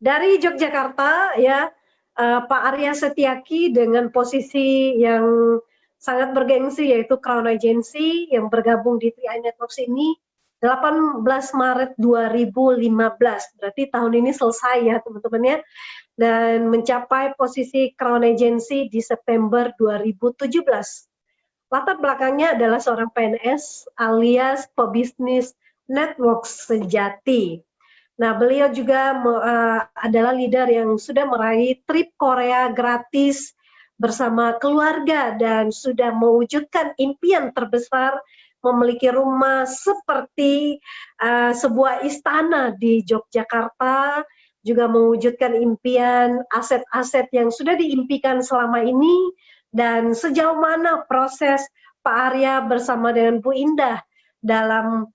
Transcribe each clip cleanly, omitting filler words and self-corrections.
Dari Yogyakarta ya, Pak Arya Setiaki dengan posisi yang sangat bergengsi yaitu Crown Agency yang bergabung di TI Networks ini 18 Maret 2015. Berarti tahun ini selesai ya teman-teman ya. Dan mencapai posisi Crown Agency di September 2017. Latar belakangnya adalah seorang PNS alias pebisnis network sejati. Nah, beliau juga adalah leader yang sudah meraih trip Korea gratis bersama keluarga dan sudah mewujudkan impian terbesar memiliki rumah seperti sebuah istana di Yogyakarta, juga mewujudkan impian aset-aset yang sudah diimpikan selama ini, dan sejauh mana proses Pak Arya bersama dengan Bu Indah dalam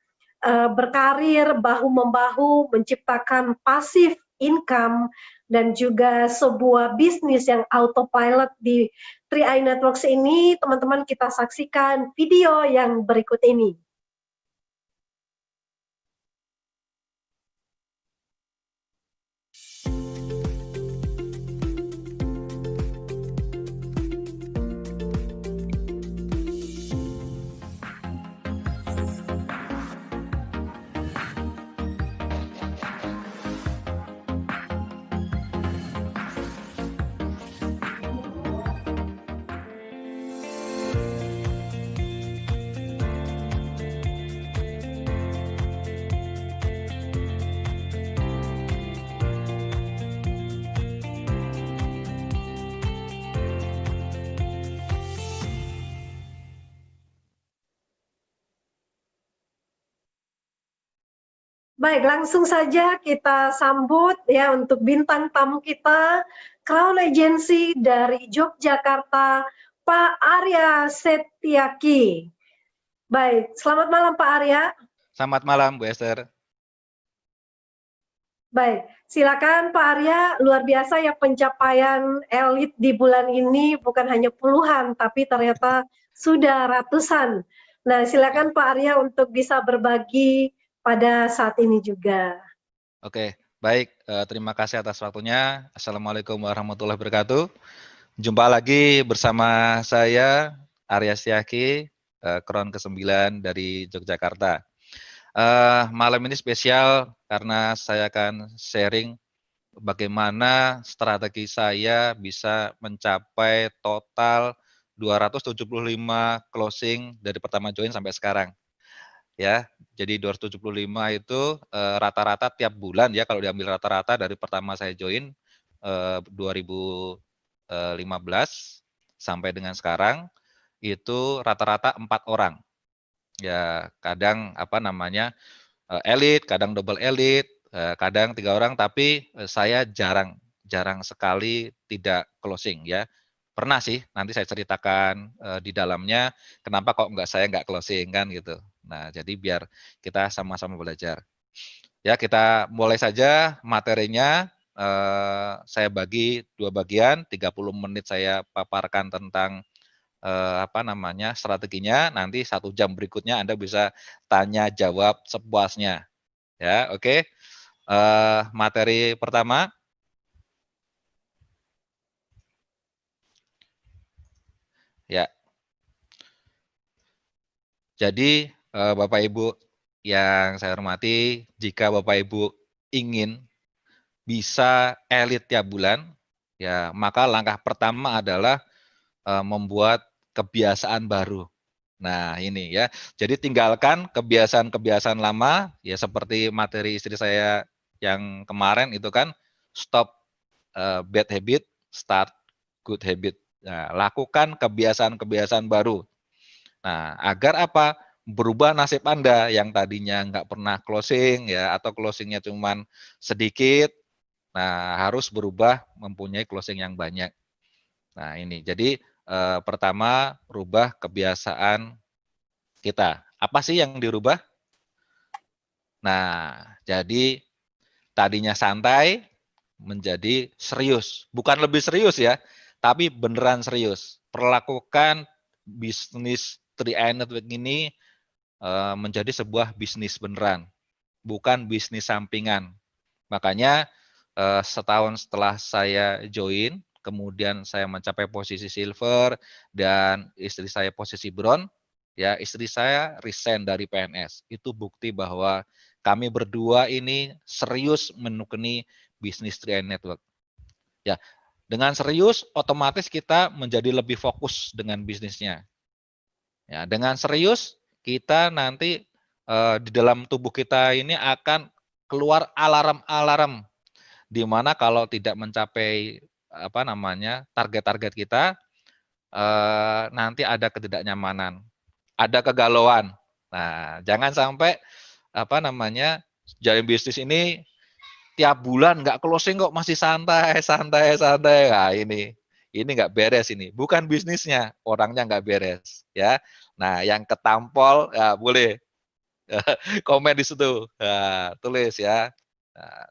berkarir bahu-membahu menciptakan pasif income dan juga sebuah bisnis yang autopilot di 3i Networks ini. Teman-teman, kita saksikan video yang berikut ini. Baik, langsung saja kita sambut ya untuk bintang tamu kita, Crown Agency dari Yogyakarta, Pak Arya Setiaki. Baik, selamat malam Pak Arya. Selamat malam Bu Esther. Baik, silakan Pak Arya. Luar biasa ya pencapaian elit di bulan ini, bukan hanya puluhan, tapi ternyata sudah ratusan. Nah, silakan Pak Arya untuk bisa berbagi pada saat ini juga. Oke, baik. Terima kasih atas waktunya. Assalamualaikum warahmatullahi wabarakatuh. Jumpa lagi bersama saya, Arya Setiaki, Crown ke-9 dari Yogyakarta. Malam ini spesial karena saya akan sharing bagaimana strategi saya bisa mencapai total 275 closing dari pertama join sampai sekarang. Ya, jadi 275 itu rata-rata tiap bulan ya, kalau diambil rata-rata dari pertama saya join 2015 sampai dengan sekarang itu rata-rata 4 orang. Ya, kadang apa namanya elit, kadang double elit, kadang 3 orang, tapi saya jarang sekali tidak closing ya. Pernah sih, nanti saya ceritakan di dalamnya kenapa kok saya nggak closing kan gitu. Nah, jadi biar kita sama-sama belajar. Ya, kita mulai saja materinya. Saya bagi 2 bagian, 30 menit saya paparkan tentang apa namanya strateginya. Nanti 1 jam berikutnya Anda bisa tanya jawab sepuasnya. Ya, oke. Materi pertama. Ya. Jadi Bapak Ibu yang saya hormati, jika Bapak Ibu ingin bisa elit tiap bulan, ya maka langkah pertama adalah membuat kebiasaan baru. Nah ini ya, jadi tinggalkan kebiasaan-kebiasaan lama, ya seperti materi istri saya yang kemarin itu kan, stop bad habit, start good habit. Nah, lakukan kebiasaan-kebiasaan baru. Nah, agar apa? Berubah nasib Anda yang tadinya nggak pernah closing ya, atau closingnya cuman sedikit. Nah, harus berubah mempunyai closing yang banyak. Nah, ini. Jadi pertama, rubah kebiasaan kita. Apa sih yang dirubah? Nah, jadi tadinya santai menjadi serius. Bukan lebih serius ya, tapi beneran serius. Perlakukan bisnis 3i Network ini menjadi sebuah bisnis beneran, bukan bisnis sampingan. Makanya setahun setelah saya join, kemudian saya mencapai posisi silver dan istri saya posisi bronze, ya istri saya resign dari PNS. Itu bukti bahwa kami berdua ini serius menekuni bisnis 3i Network. Ya, dengan serius otomatis kita menjadi lebih fokus dengan bisnisnya. Ya, dengan serius kita nanti di dalam tubuh kita ini akan keluar alarm-alarm di mana kalau tidak mencapai target-target kita, nanti ada ketidaknyamanan, ada kegalauan. Nah, jangan sampai jalan bisnis ini tiap bulan nggak closing kok masih santai, santai, santai. Nah, ini nggak beres ini. Bukan bisnisnya, orangnya nggak beres, ya. Nah, yang ketampol ya boleh komen di situ, tulis ya. Nah,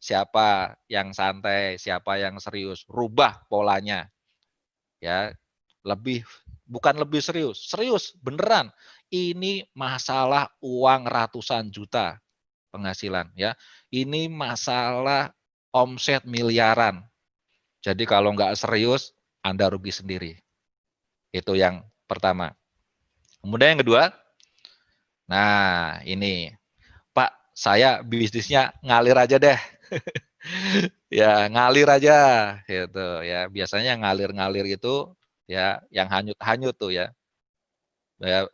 siapa yang santai, siapa yang serius, rubah polanya, ya. Bukan lebih serius, serius beneran. Ini masalah uang ratusan juta penghasilan, ya. Ini masalah omset miliaran. Jadi kalau nggak serius, Anda rugi sendiri. Itu yang pertama. Kemudian yang kedua, nah ini, Pak, saya bisnisnya ngalir aja deh. Ya ngalir aja gitu ya. Biasanya ngalir-ngalir itu ya yang hanyut-hanyut tuh ya. Ya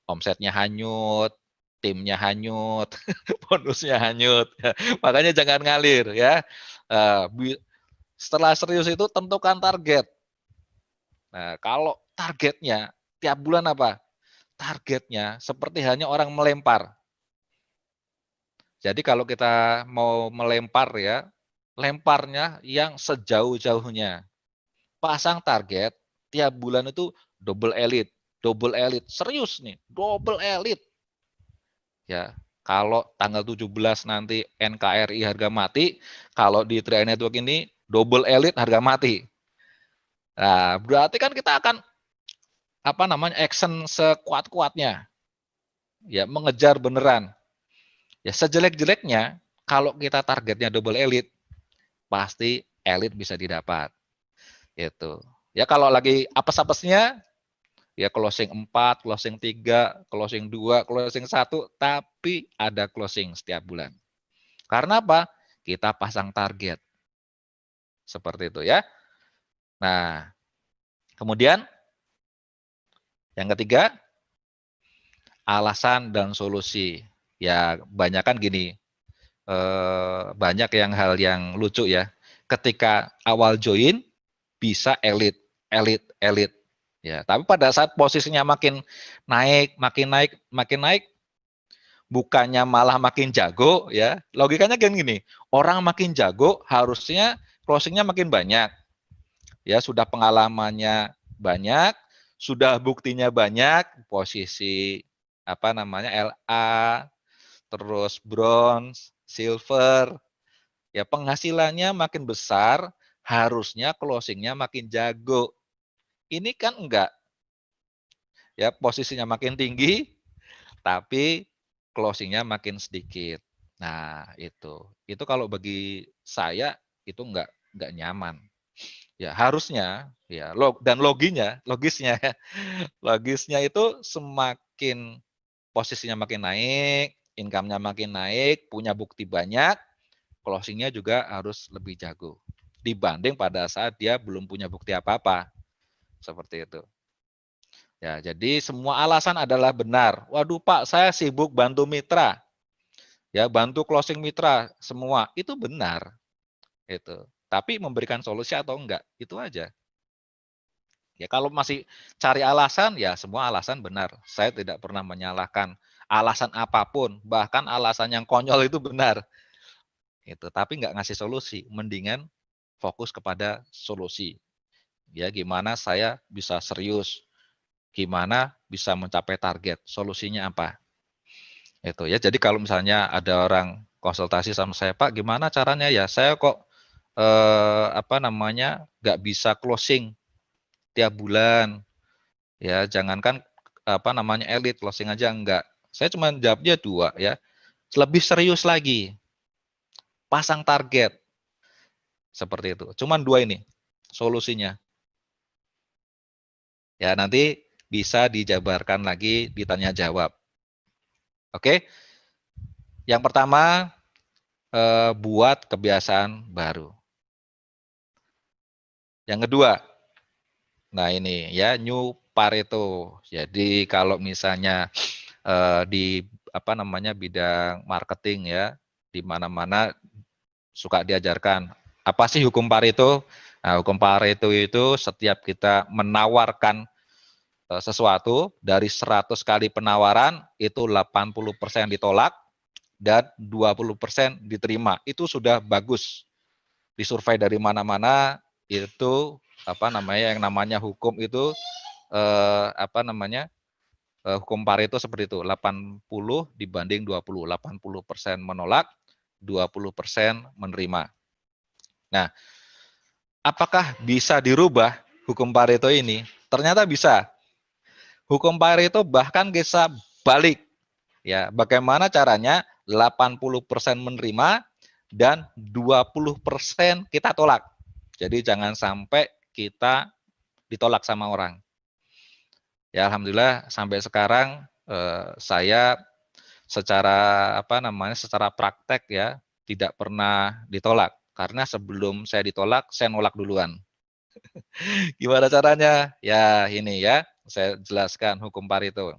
omsetnya hanyut, timnya hanyut, bonusnya hanyut. Ya. Makanya jangan ngalir ya. Setelah serius itu tentukan target. Nah, kalau targetnya tiap bulan apa? Targetnya seperti hanya orang melempar. Jadi kalau kita mau melempar ya, lemparnya yang sejauh-jauhnya. Pasang target tiap bulan itu double elite, serius nih, double elite. Ya, kalau tanggal 17 nanti NKRI harga mati, kalau di 3i Network ini double elite harga mati. Nah, berarti kan kita akan action sekuat-kuatnya. Ya, mengejar beneran. Ya, sejelek-jeleknya kalau kita targetnya double elite, pasti elite bisa didapat. Itu. Ya kalau lagi apes-apesnya ya closing 4, closing 3, closing 2, closing 1, tapi ada closing setiap bulan. Karena apa? Kita pasang target. Seperti itu ya. Nah, kemudian yang ketiga, alasan dan solusi. Ya, banyak kan gini, banyak hal yang lucu ya. Ketika awal join, bisa elit. Ya, tapi pada saat posisinya makin naik, bukannya malah makin jago ya. Logikanya kan gini, orang makin jago harusnya closingnya makin banyak. Ya, sudah pengalamannya banyak, sudah buktinya banyak, posisi LA, terus bronze, silver, ya penghasilannya makin besar, harusnya closingnya makin jago. Ini kan enggak, ya posisinya makin tinggi, tapi closingnya makin sedikit. Nah itu kalau bagi saya itu enggak nyaman. Ya harusnya ya dan logisnya logisnya itu semakin posisinya makin naik, income-nya makin naik, punya bukti banyak, closingnya juga harus lebih jago dibanding pada saat dia belum punya bukti apa-apa. Seperti itu. Ya, jadi semua alasan adalah benar. Waduh Pak, saya sibuk bantu mitra. Ya, bantu closing mitra semua. Itu benar. Itu. Tapi memberikan solusi atau enggak, itu aja. Ya, kalau masih cari alasan, ya semua alasan benar. Saya tidak pernah menyalahkan alasan apapun, bahkan alasan yang konyol itu benar. Itu, tapi enggak ngasih solusi. Mendingan fokus kepada solusi. Ya, gimana saya bisa serius, gimana bisa mencapai target, solusinya apa. Itu ya. Jadi kalau misalnya ada orang konsultasi sama saya, Pak, gimana caranya ya? Saya kok nggak bisa closing tiap bulan. Ya, jangankan elite closing aja enggak. Saya cuma jawabnya dua ya. Lebih serius lagi. Pasang target. Seperti itu. Cuman 2 ini solusinya. Ya, nanti bisa dijabarkan lagi, ditanya jawab. Oke. Yang pertama, buat kebiasaan baru. Yang kedua, nah ini ya, New Pareto. Jadi kalau misalnya di bidang marketing ya, di mana-mana suka diajarkan apa sih hukum Pareto. Nah, hukum Pareto itu setiap kita menawarkan sesuatu, dari 100 kali penawaran itu 80% ditolak dan 20% diterima. Itu sudah bagus. Disurvei dari mana-mana itu yang namanya hukum itu hukum Pareto seperti itu, 80 dibanding 20, 80% menolak, 20% menerima. Nah, apakah bisa dirubah hukum Pareto ini? Ternyata bisa. Hukum Pareto bahkan bisa balik. Ya, bagaimana caranya? 80% menerima dan 20% kita tolak. Jadi jangan sampai kita ditolak sama orang. Ya, alhamdulillah sampai sekarang saya secara praktek ya tidak pernah ditolak, karena sebelum saya ditolak saya nolak duluan. Gimana caranya? Ya ini ya, saya jelaskan hukum Pareto.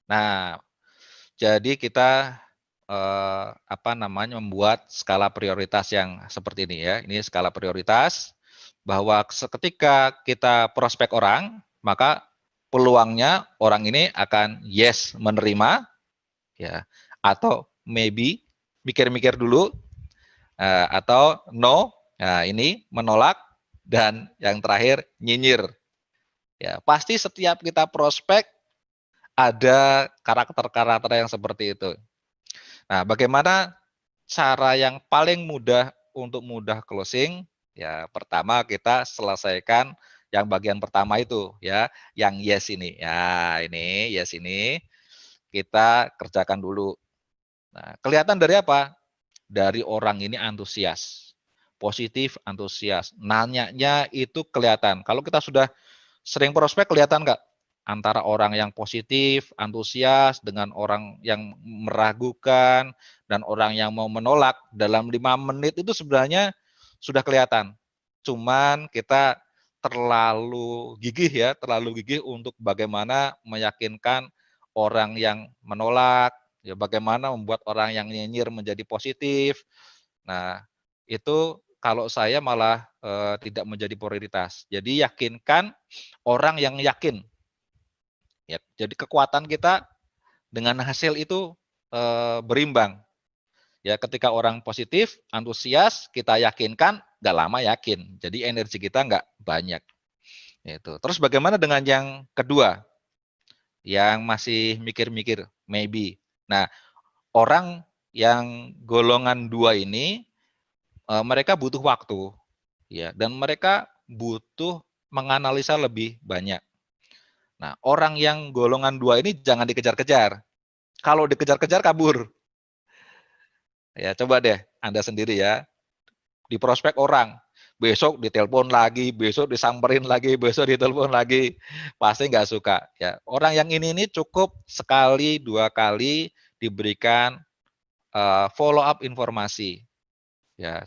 Nah, jadi kita membuat skala prioritas yang seperti ini ya. Ini skala prioritas bahwa ketika kita prospek orang, maka peluangnya orang ini akan yes menerima ya, atau maybe mikir-mikir dulu, atau no. Nah, ini menolak, dan yang terakhir nyinyir. Ya, pasti setiap kita prospek ada karakter-karakter yang seperti itu. Nah, bagaimana cara yang paling mudah untuk mudah closing? Ya, pertama kita selesaikan yang bagian pertama itu ya, yang yes ini. Ya, ini yes ini kita kerjakan dulu. Nah, kelihatan dari apa? Dari orang ini antusias. Positif, antusias. Nanyanya itu kelihatan. Kalau kita sudah sering prospek, kelihatan nggak? Antara orang yang positif, antusias, dengan orang yang meragukan, dan orang yang mau menolak, dalam 5 menit itu sebenarnya sudah kelihatan. Cuman kita terlalu gigih untuk bagaimana meyakinkan orang yang menolak, ya bagaimana membuat orang yang nyinyir menjadi positif. Nah, itu kalau saya malah tidak menjadi prioritas. Jadi yakinkan orang yang yakin. Ya, jadi kekuatan kita dengan hasil itu berimbang. Ya, ketika orang positif, antusias, kita yakinkan, nggak lama yakin. Jadi energi kita nggak banyak. Itu. Terus bagaimana dengan yang kedua? Yang masih mikir-mikir, maybe. Nah, orang yang golongan 2 ini, mereka butuh waktu, ya, dan mereka butuh menganalisa lebih banyak. Nah, orang yang golongan 2 ini jangan dikejar-kejar. Kalau dikejar-kejar kabur. Ya, coba deh Anda sendiri ya. Di prospek orang, besok ditelepon lagi, besok disamperin lagi, besok ditelepon lagi, pasti nggak suka. Ya, orang yang ini cukup sekali, 2 kali diberikan follow up informasi. Ya,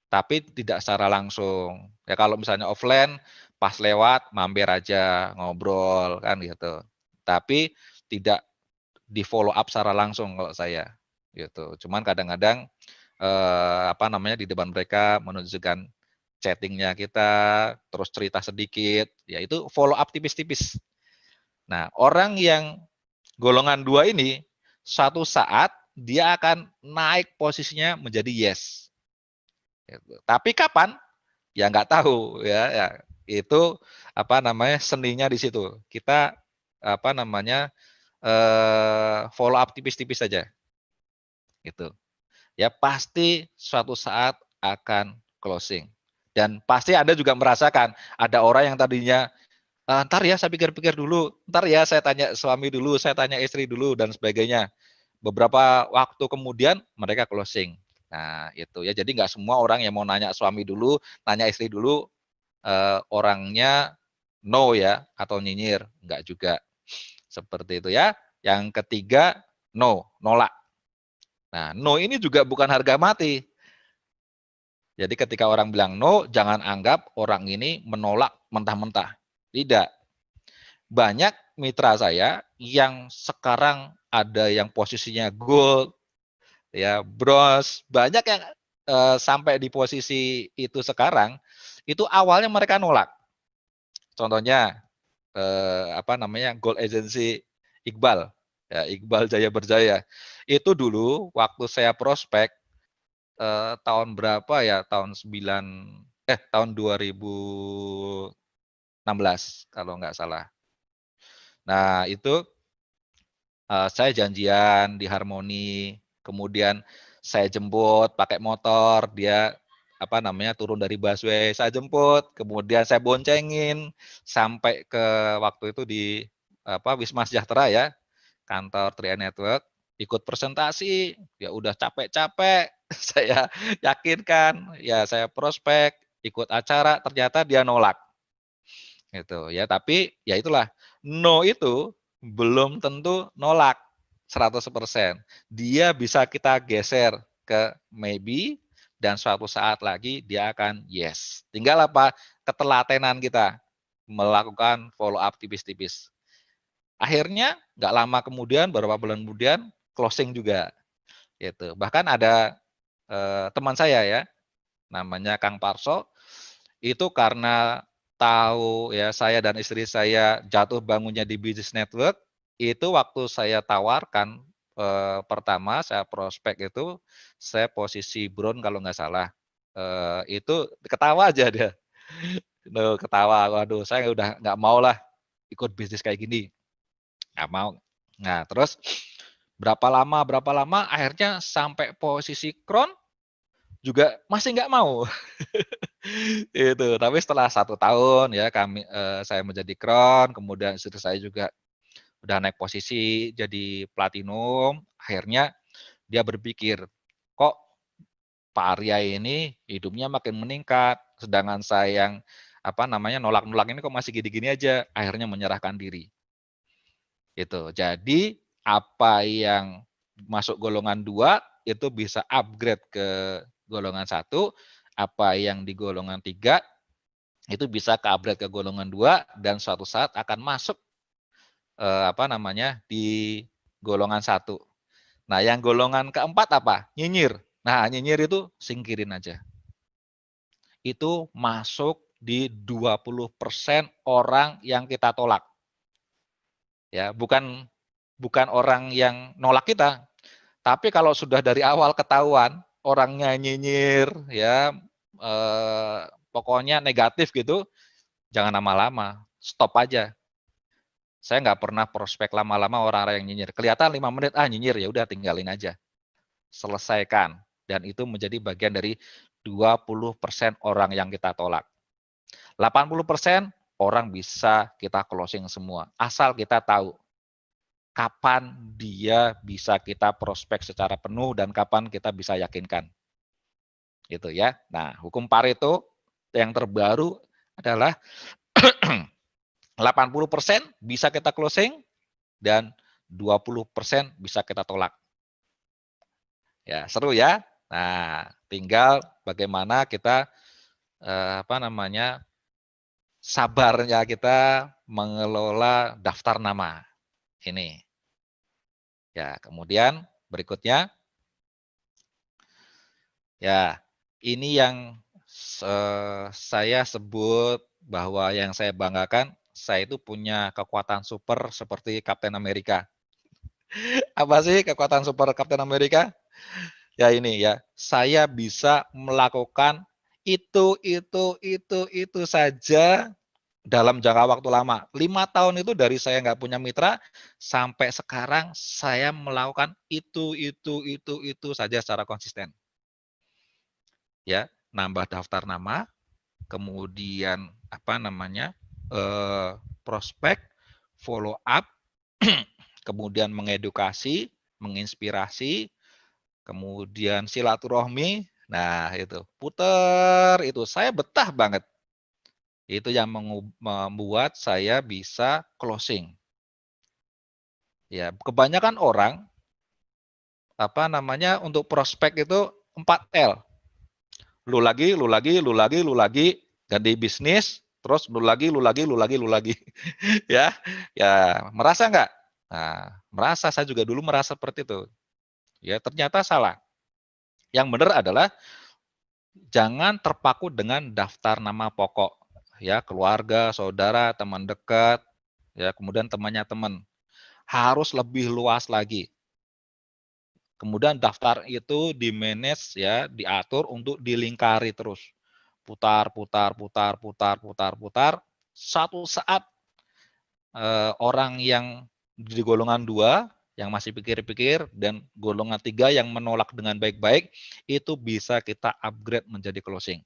tapi tidak secara langsung. Ya, kalau misalnya offline, pas lewat mampir aja ngobrol kan gitu. Tapi tidak di follow up secara langsung kalau saya gitu. Cuman kadang-kadang di depan mereka menunjukkan chattingnya kita, terus cerita sedikit, ya itu follow up tipis-tipis. Nah, orang yang golongan 2 ini suatu saat dia akan naik posisinya menjadi yes. Gitu. Tapi kapan? Ya nggak tahu ya. Itu seninya di situ. Kita follow up tipis-tipis saja. Gitu. Ya pasti suatu saat akan closing. Dan pasti Anda juga merasakan ada orang yang tadinya ntar ya saya pikir-pikir dulu, ntar ya saya tanya suami dulu, saya tanya istri dulu dan sebagainya. Beberapa waktu kemudian mereka closing. Nah, itu ya. Jadi nggak semua orang yang mau nanya suami dulu, nanya istri dulu, orangnya no ya, atau nyinyir. Nggak juga. Seperti itu ya. Yang ketiga, no, nolak. Nah, no ini juga bukan harga mati. Jadi ketika orang bilang no, jangan anggap orang ini menolak mentah-mentah. Tidak. Banyak mitra saya yang sekarang ada yang posisinya gold, ya bronze, banyak yang sampai di posisi itu sekarang, itu awalnya mereka nolak. Contohnya apa namanya Gold Agency Iqbal, ya Iqbal Jaya Berjaya. Itu dulu waktu saya prospek tahun berapa ya? Tahun 2016 kalau nggak salah. Nah, itu saya janjian di Harmoni, kemudian saya jemput pakai motor, dia apa namanya turun dari busway, saya jemput, kemudian saya boncengin sampai ke waktu itu di apa Wisma Sejahtera ya, kantor 3i Network, ikut presentasi, ya udah capek-capek, saya yakinkan, ya saya prospek, ikut acara, ternyata dia nolak. Gitu ya, tapi ya itulah, no itu belum tentu nolak 100%. Dia bisa kita geser ke maybe dan suatu saat lagi dia akan yes. Tinggal apa? Ketelatenan kita melakukan follow up tipis-tipis. Akhirnya nggak lama kemudian, beberapa bulan kemudian closing juga. Gitu. Bahkan ada teman saya ya, namanya Kang Parso, itu karena tahu ya saya dan istri saya jatuh bangunnya di bisnis network, itu waktu saya tawarkan pertama saya prospek itu saya posisi brown kalau nggak salah, itu ketawa aja dia, ketawa, waduh saya udah nggak mau lah ikut bisnis kayak gini, nggak mau. Nah terus berapa lama akhirnya sampai posisi crown juga masih nggak mau. Itu, tapi setelah 1 tahun ya saya menjadi crown, kemudian istri saya juga udah naik posisi jadi platinum, akhirnya dia berpikir, kok Pak Arya ini hidupnya makin meningkat, sedangkan saya yang apa namanya nolak-nolak ini kok masih gini-gini aja, akhirnya menyerahkan diri. Itu. Jadi apa yang masuk golongan 2 itu bisa upgrade ke golongan 1, apa yang di golongan 3 itu bisa ke-upgrade ke golongan 2 dan suatu saat akan masuk apa namanya di golongan 1. Nah, yang golongan keempat apa? Nyinyir. Nah, nyinyir itu singkirin aja. Itu masuk di 20% orang yang kita tolak. Ya, bukan orang yang nolak kita, tapi kalau sudah dari awal ketahuan orangnya nyinyir ya pokoknya negatif gitu, jangan lama-lama, stop aja. Saya nggak pernah prospek lama-lama orang-orang yang nyinyir. Kelihatan 5 menit, nyinyir, ya udah tinggalin aja. Selesaikan. Dan itu menjadi bagian dari 20% orang yang kita tolak. 80% orang bisa kita closing semua. Asal kita tahu kapan dia bisa kita prospek secara penuh dan kapan kita bisa yakinkan. Gitu ya. Nah, hukum Pareto yang terbaru adalah 80% bisa kita closing dan 20% bisa kita tolak. Ya, seru ya. Nah, tinggal bagaimana kita apa namanya? Sabarnya kita mengelola daftar nama. Ini. Ya, kemudian berikutnya ya, ini yang saya sebut bahwa yang saya banggakan, saya itu punya kekuatan super seperti Kapten Amerika. Apa sih kekuatan super Kapten Amerika? Ya ini ya, saya bisa melakukan itu saja dalam jangka waktu lama. 5 tahun itu dari saya nggak punya mitra, sampai sekarang saya melakukan itu saja secara konsisten. Ya, nambah daftar nama, kemudian apa namanya, prospek, follow up, kemudian mengedukasi, menginspirasi, kemudian silaturahmi. Nah, itu puter itu saya betah banget. Itu yang membuat saya bisa closing. Ya, kebanyakan orang untuk prospek itu 4L. Lu lagi, lu lagi, lu lagi, lu lagi, ganti bisnis, terus lu lagi, lu lagi, lu lagi, lu lagi. Ya, ya merasa nggak? Nah, merasa, saya juga dulu merasa seperti itu. Ya, ternyata salah. Yang benar adalah jangan terpaku dengan daftar nama pokok. Ya, keluarga, saudara, teman dekat, ya, kemudian temannya teman. Harus lebih luas lagi. Kemudian daftar itu di-manage ya, diatur untuk dilingkari terus. Putar, putar, putar, putar, putar, putar. Satu saat orang yang di golongan 2 yang masih pikir-pikir dan golongan 3 yang menolak dengan baik-baik itu bisa kita upgrade menjadi closing.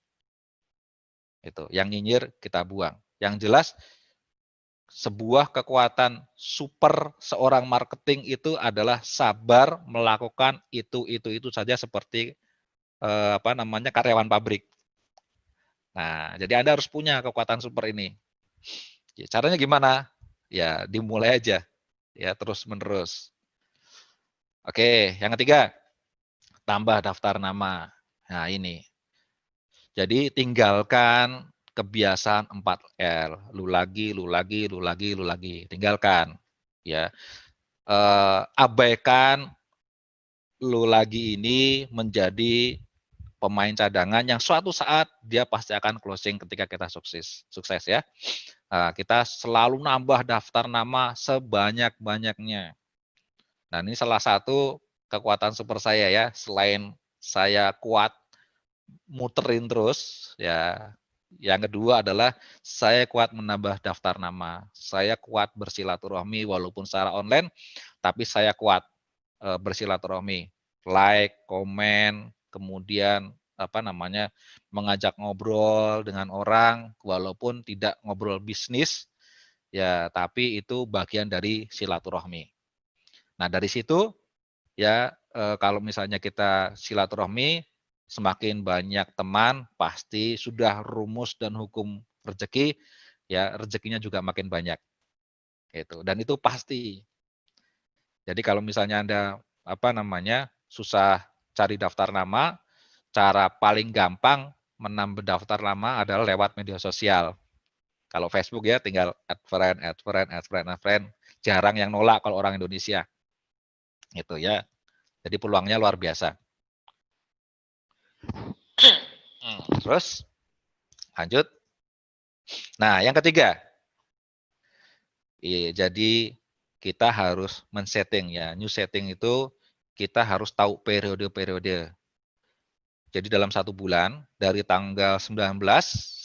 Itu, yang nyinyir kita buang. Yang jelas sebuah kekuatan super seorang marketing itu adalah sabar melakukan itu saja seperti karyawan pabrik. Nah, jadi Anda harus punya kekuatan super ini. Caranya gimana? Ya, dimulai aja. Ya, terus-menerus. Oke, yang ketiga, tambah daftar nama. Nah, ini. Jadi tinggalkan kebiasaan 4L. Lu lagi, lu lagi, lu lagi, lu lagi. Tinggalkan. Ya. Abaikan lu lagi ini menjadi pemain cadangan yang suatu saat dia pasti akan closing ketika kita sukses ya. Kita selalu nambah daftar nama sebanyak-banyaknya. Nah, ini salah satu kekuatan super saya ya. Selain saya kuat muterin terus, ya. Yang kedua adalah saya kuat menambah daftar nama. Saya kuat bersilaturahmi walaupun secara online, tapi saya kuat bersilaturahmi. Like, komen, kemudian mengajak ngobrol dengan orang walaupun tidak ngobrol bisnis, ya, tapi itu bagian dari silaturahmi. Nah, dari situ ya kalau misalnya kita silaturahmi, semakin banyak teman, pasti sudah rumus dan hukum rezeki, ya rezekinya juga makin banyak. Dan itu pasti. Jadi kalau misalnya Anda susah cari daftar nama, cara paling gampang menambah daftar nama adalah lewat media sosial. Kalau Facebook ya tinggal add friend, add friend, add friend, add friend. Jarang yang nolak kalau orang Indonesia. Itu ya. Jadi peluangnya luar biasa. Terus lanjut. Nah, yang ketiga. Jadi kita harus men-setting ya. New setting itu kita harus tahu periode-periode. Jadi dalam 1 bulan dari tanggal 19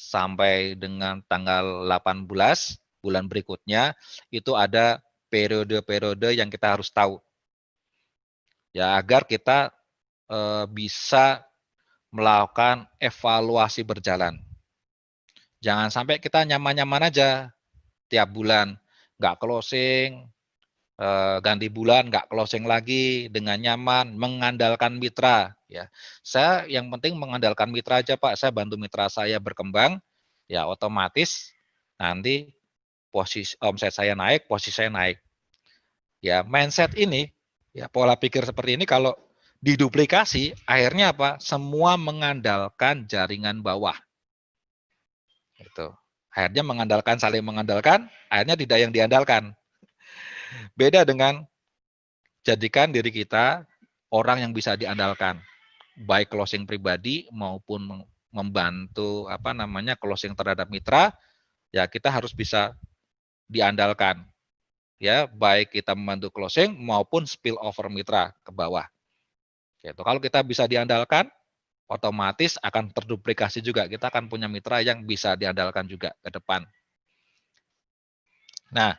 sampai dengan tanggal 18 bulan berikutnya itu ada periode-periode yang kita harus tahu. Ya, agar kita bisa melakukan evaluasi berjalan. Jangan sampai kita nyaman-nyaman aja tiap bulan, nggak closing, ganti bulan nggak closing lagi dengan nyaman, mengandalkan mitra. Ya, saya yang penting mengandalkan mitra aja Pak. Saya bantu mitra saya berkembang, ya otomatis nanti posisi omset saya naik, posisi saya naik. Ya, mindset ini, ya pola pikir seperti ini kalau diduplikasi, akhirnya apa? Semua mengandalkan jaringan bawah. Itu. Akhirnya saling mengandalkan, akhirnya tidak yang diandalkan. Beda dengan jadikan diri kita orang yang bisa diandalkan, baik closing pribadi maupun membantu closing terhadap mitra, ya kita harus bisa diandalkan. Ya, baik kita membantu closing maupun spill over mitra ke bawah. Gitu. Kalau kita bisa diandalkan, otomatis akan terduplikasi juga. Kita akan punya mitra yang bisa diandalkan juga ke depan. Nah,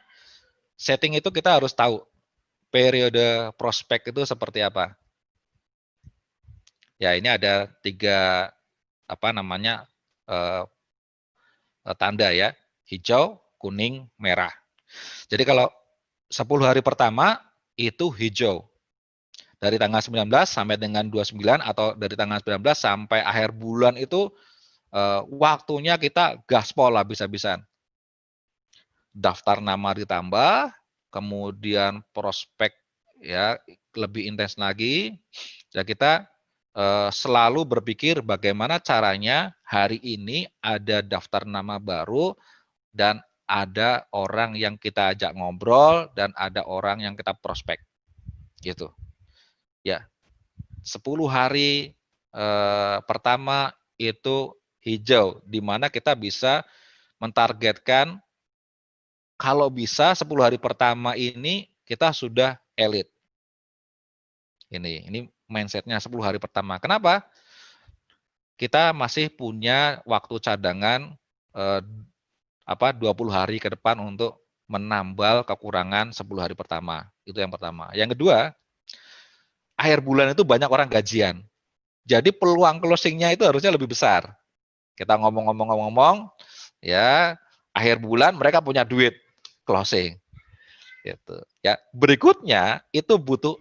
setting itu kita harus tahu periode prospek itu seperti apa. Ya, ini ada 3 tanda ya, hijau, kuning, merah. Jadi kalau 10 hari pertama itu hijau. dari tanggal 19 sampai dengan 29 atau dari tanggal 19 sampai akhir bulan itu waktunya kita gaspol habis-habisan. Daftar nama ditambah, kemudian prospek ya lebih intens lagi. Ya kita selalu berpikir bagaimana caranya hari ini ada daftar nama baru dan ada orang yang kita ajak ngobrol dan ada orang yang kita prospek gitu. Ya, 10 hari pertama itu hijau, di mana kita bisa mentargetkan kalau bisa 10 hari pertama ini kita sudah elit. Ini mindsetnya 10 hari pertama. Kenapa? Kita masih punya waktu cadangan 20 hari ke depan untuk menambal kekurangan 10 hari pertama. Itu yang pertama. Yang kedua, akhir bulan itu banyak orang gajian. Jadi peluang closingnya itu harusnya lebih besar. Kita ngomong-ngomong, ya akhir bulan mereka punya duit closing. Gitu. Ya, berikutnya itu butuh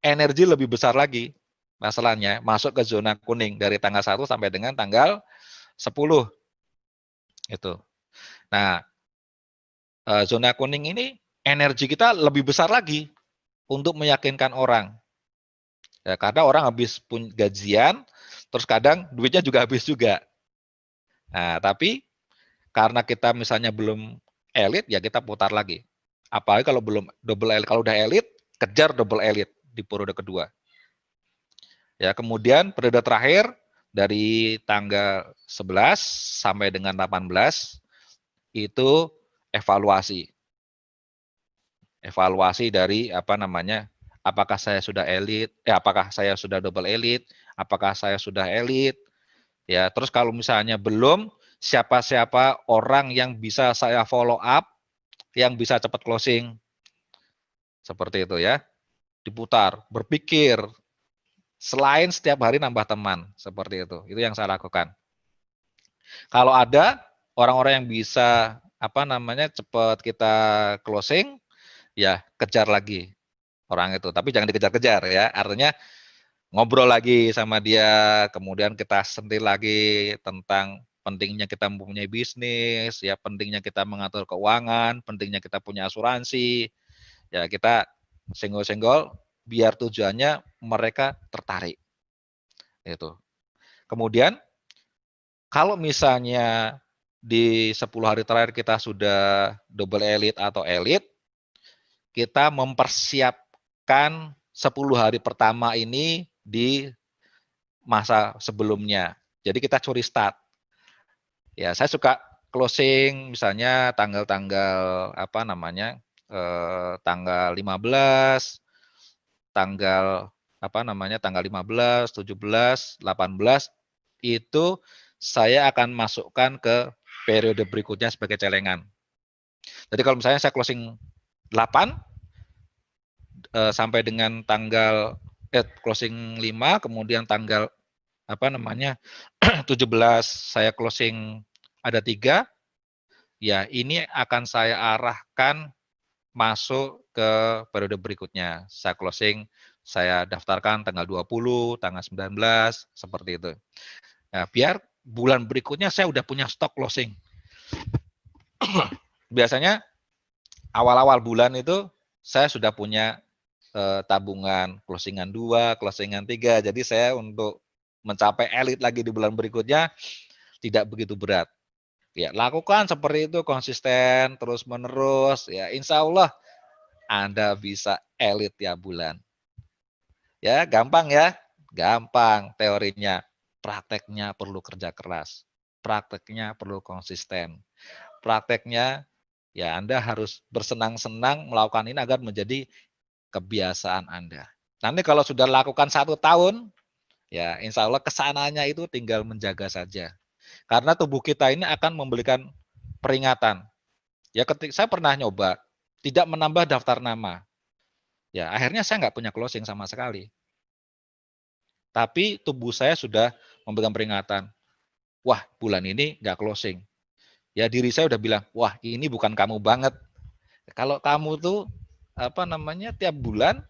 energi lebih besar lagi. Masalahnya masuk ke zona kuning dari tanggal 1 sampai dengan tanggal 10. Itu. Nah, zona kuning ini energi kita lebih besar lagi untuk meyakinkan orang. Ya, karena orang habis pun gajian, terus kadang duitnya juga habis juga. Nah, tapi karena kita misalnya belum elit, ya kita putar lagi. Apalagi kalau belum double elit, kalau udah elit, kejar double elit di periode kedua. Ya, kemudian periode terakhir dari tanggal 11 sampai dengan 18 itu evaluasi. Evaluasi dari apakah saya sudah elit, apakah saya sudah double elit, apakah saya sudah elit. Ya, terus kalau misalnya belum, siapa-siapa orang yang bisa saya follow up, yang bisa cepat closing. Seperti itu ya. Diputar, berpikir, selain setiap hari nambah teman, seperti itu. Itu yang saya lakukan. Kalau ada orang-orang yang bisa cepat kita closing, ya kejar lagi orang itu. Tapi jangan dikejar-kejar ya. Artinya ngobrol lagi sama dia, kemudian kita sentil lagi tentang pentingnya kita mempunyai bisnis, ya pentingnya kita mengatur keuangan, pentingnya kita punya asuransi. Ya kita senggol-senggol biar tujuannya mereka tertarik. Itu. Kemudian kalau misalnya di 10 hari terakhir kita sudah double elite atau elite, kita mempersiapkan 10 hari pertama ini di masa sebelumnya. Jadi kita curi start. Ya, saya suka closing misalnya tanggal-tanggal tanggal 15, tanggal tanggal 15, 17, 18 itu saya akan masukkan ke periode berikutnya sebagai celengan. Jadi kalau misalnya saya closing 8 sampai dengan tanggal closing 5, kemudian tanggal 17 saya closing ada 3, ya ini akan saya arahkan masuk ke periode berikutnya. Saya closing, saya daftarkan tanggal 20, tanggal 19, seperti itu. Nah, biar bulan berikutnya saya udah punya stok closing. Biasanya awal-awal bulan itu saya sudah punya tabungan closingan 2, closingan 3. Jadi saya untuk mencapai elit lagi di bulan berikutnya tidak begitu berat. Ya, lakukan seperti itu konsisten terus menerus ya, insya Allah Anda bisa elit tiap bulan. Ya, gampang ya. Gampang teorinya. Prakteknya perlu kerja keras. Prakteknya perlu konsisten. Prakteknya ya Anda harus bersenang-senang melakukan ini agar menjadi kebiasaan Anda. Nanti kalau sudah lakukan 1 tahun, ya insya Allah kesananya itu tinggal menjaga saja. Karena tubuh kita ini akan memberikan peringatan. Ya ketika saya pernah nyoba, tidak menambah daftar nama. Ya akhirnya saya nggak punya closing sama sekali. Tapi tubuh saya sudah memberikan peringatan. Wah bulan ini nggak closing. Ya diri saya udah bilang, wah ini bukan kamu banget. Kalau kamu tuh tiap bulan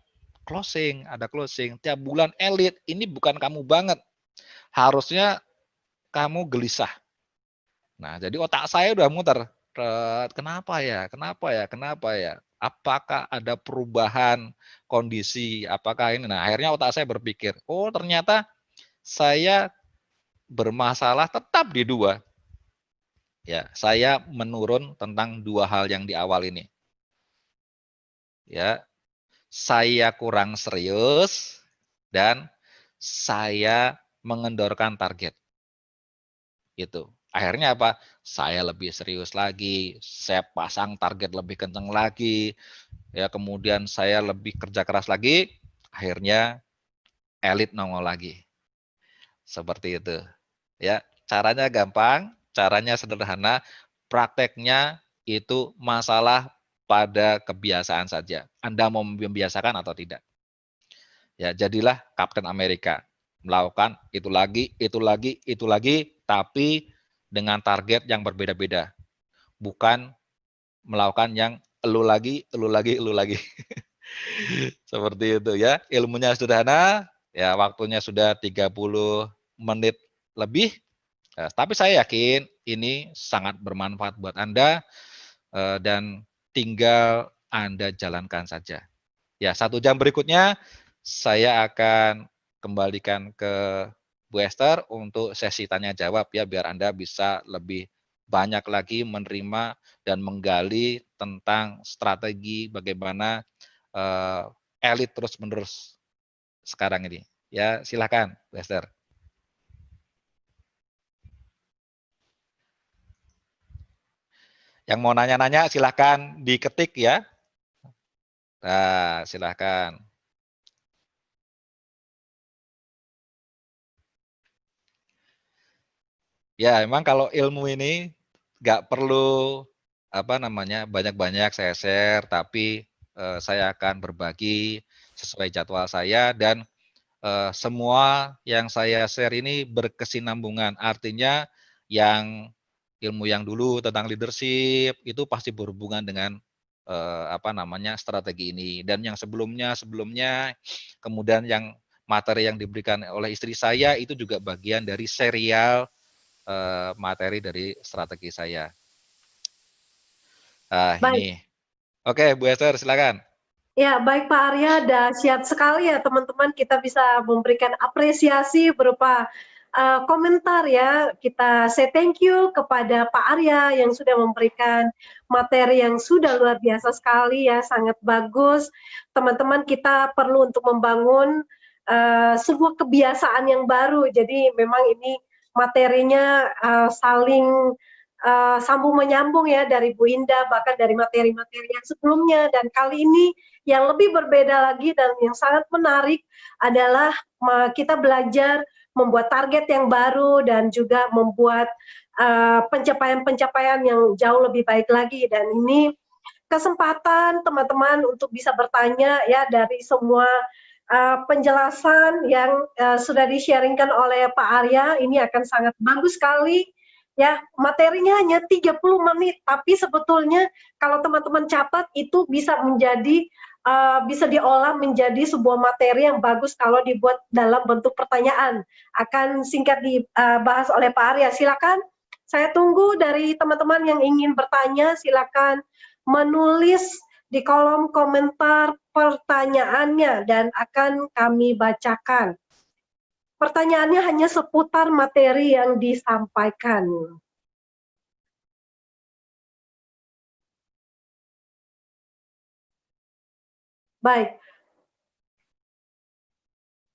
ada closing. Tiap bulan elit, ini bukan kamu banget. Harusnya kamu gelisah. Nah, jadi otak saya udah muter. Kenapa ya? Kenapa ya? Kenapa ya? Apakah ada perubahan kondisi? Apakah ini? Nah, akhirnya otak saya berpikir, oh ternyata saya bermasalah tetap di dua. Ya, saya menurun tentang dua hal yang di awal ini. Ya, saya kurang serius dan saya mengendorkan target. Gitu. Akhirnya apa? Saya lebih serius lagi, saya pasang target lebih kencang lagi, ya kemudian saya lebih kerja keras lagi, akhirnya elit nongol lagi. Seperti itu. Ya, caranya gampang, caranya sederhana, prakteknya itu masalah pada kebiasaan saja. Anda mau membiasakan atau tidak. Ya, jadilah Kapten Amerika. Melakukan itu lagi, itu lagi, itu lagi, tapi dengan target yang berbeda-beda. Bukan melakukan yang elu lagi, elu lagi, elu lagi. Seperti itu ya. Ilmunya sederhana, ya waktunya sudah 30 menit lebih. Ya, tapi saya yakin ini sangat bermanfaat buat Anda dan tinggal Anda jalankan saja. Ya, 1 jam berikutnya saya akan kembalikan ke Bu Esther untuk sesi tanya jawab ya, biar Anda bisa lebih banyak lagi menerima dan menggali tentang strategi bagaimana elit terus-menerus sekarang ini. Ya, silakan Bu Esther. Yang mau nanya-nanya silakan diketik ya. Nah, silakan. Ya, emang kalau ilmu ini nggak perlu apa namanya banyak-banyak saya share, tapi saya akan berbagi sesuai jadwal saya dan semua yang saya share ini berkesinambungan. Artinya yang ilmu yang dulu tentang leadership itu pasti berhubungan dengan apa namanya strategi ini dan yang sebelumnya kemudian yang materi yang diberikan oleh istri saya itu juga bagian dari serial materi dari strategi saya. Baik. Ini. Oke, Bu Esther, silakan. Ya, baik Pak Arya, dahsyat sekali ya teman-teman, kita bisa memberikan apresiasi berupa komentar ya. Kita say thank you kepada Pak Arya yang sudah memberikan materi yang sudah luar biasa sekali ya, sangat bagus. Teman-teman, kita perlu untuk membangun sebuah kebiasaan yang baru. Jadi memang ini materinya saling sambung menyambung ya dari Bu Indah, bahkan dari materi-materi yang sebelumnya, dan kali ini yang lebih berbeda lagi dan yang sangat menarik adalah kita belajar membuat target yang baru dan juga membuat pencapaian-pencapaian yang jauh lebih baik lagi. Dan ini kesempatan teman-teman untuk bisa bertanya ya dari semua penjelasan yang sudah di-sharingkan oleh Pak Arya. Ini akan sangat bagus sekali. Ya, materinya hanya 30 menit, tapi sebetulnya kalau teman-teman catat itu bisa menjadi bisa diolah menjadi sebuah materi yang bagus kalau dibuat dalam bentuk pertanyaan. Akan singkat dibahas oleh Pak Arya. Silakan, saya tunggu dari teman-teman yang ingin bertanya, silakan menulis di kolom komentar pertanyaannya dan akan kami bacakan. Pertanyaannya hanya seputar materi yang disampaikan. Baik.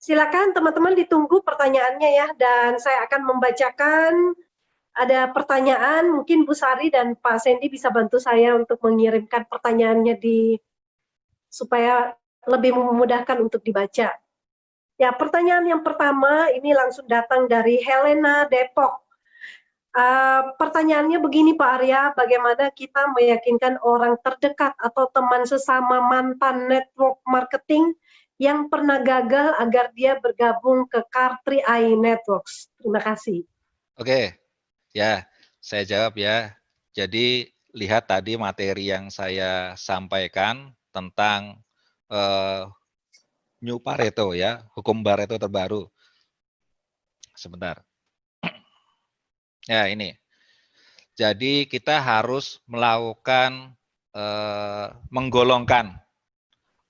Silakan teman-teman ditunggu pertanyaannya ya, dan saya akan membacakan. Ada pertanyaan, mungkin Bu Sari dan Pak Sandy bisa bantu saya untuk mengirimkan pertanyaannya supaya lebih memudahkan untuk dibaca. Ya, pertanyaan yang pertama ini langsung datang dari Helena Depok. Pertanyaannya begini Pak Arya, bagaimana kita meyakinkan orang terdekat atau teman sesama mantan network marketing yang pernah gagal agar dia bergabung ke Car3 AI Networks? Terima kasih. Oke, ya, saya jawab ya. Jadi lihat tadi materi yang saya sampaikan tentang New Pareto ya, hukum Pareto terbaru. Sebentar. Ya, ini. Jadi kita harus melakukan menggolongkan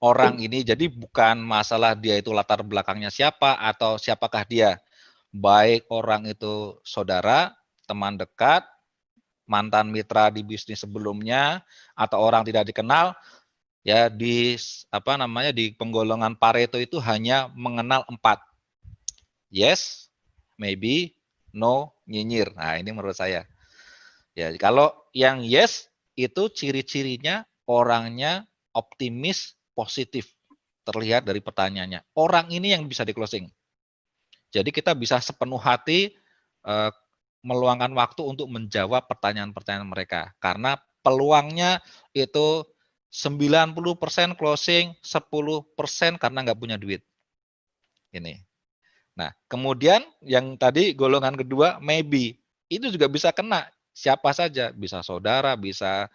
orang ini. Jadi bukan masalah dia itu latar belakangnya siapa atau siapakah dia. Baik orang itu saudara, teman dekat, mantan mitra di bisnis sebelumnya, atau orang tidak dikenal, ya di di penggolongan Pareto itu hanya mengenal 4. Yes, maybe, no, nyinyir. Nah, ini menurut saya. Ya, kalau yang yes itu ciri-cirinya orangnya optimis, positif. Terlihat dari pertanyaannya. Orang ini yang bisa di closing. Jadi kita bisa sepenuh hati meluangkan waktu untuk menjawab pertanyaan-pertanyaan mereka. Karena peluangnya itu 90% closing, 10% karena nggak punya duit. Ini. Nah, kemudian yang tadi golongan kedua, maybe. Itu juga bisa kena. Siapa saja, bisa saudara, bisa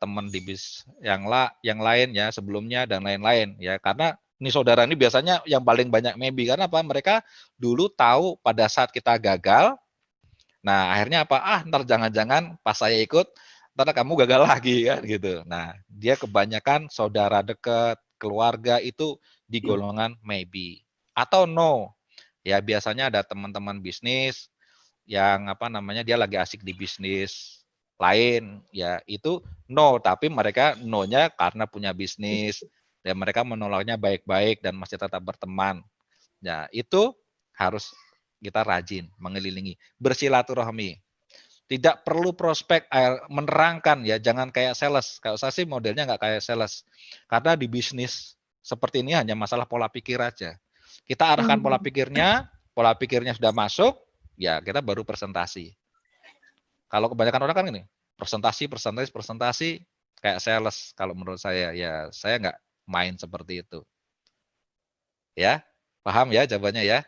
teman di bis yang lain ya sebelumnya dan lain-lain ya. Karena ini saudara ini biasanya yang paling banyak maybe karena apa? Mereka dulu tahu pada saat kita gagal. Nah, akhirnya apa? Ah, ntar jangan-jangan pas saya ikut, ntar kamu gagal lagi kan gitu. Nah, dia kebanyakan saudara dekat, keluarga itu di golongan maybe atau no. Ya biasanya ada teman-teman bisnis yang dia lagi asik di bisnis lain, ya itu no, tapi mereka no-nya karena punya bisnis dan mereka menolaknya baik-baik dan masih tetap berteman. Ya, itu harus kita rajin mengelilingi, bersilaturahmi. Tidak perlu prospek menerangkan ya, jangan kayak sales. Kalau saya sih modelnya nggak kayak sales. Karena di bisnis seperti ini hanya masalah pola pikir aja. Kita arahkan pola pikirnya sudah masuk, ya kita baru presentasi. Kalau kebanyakan orang kan ini, presentasi, kayak sales. Kalau menurut saya, ya saya nggak main seperti itu. Ya, paham ya jawabannya ya?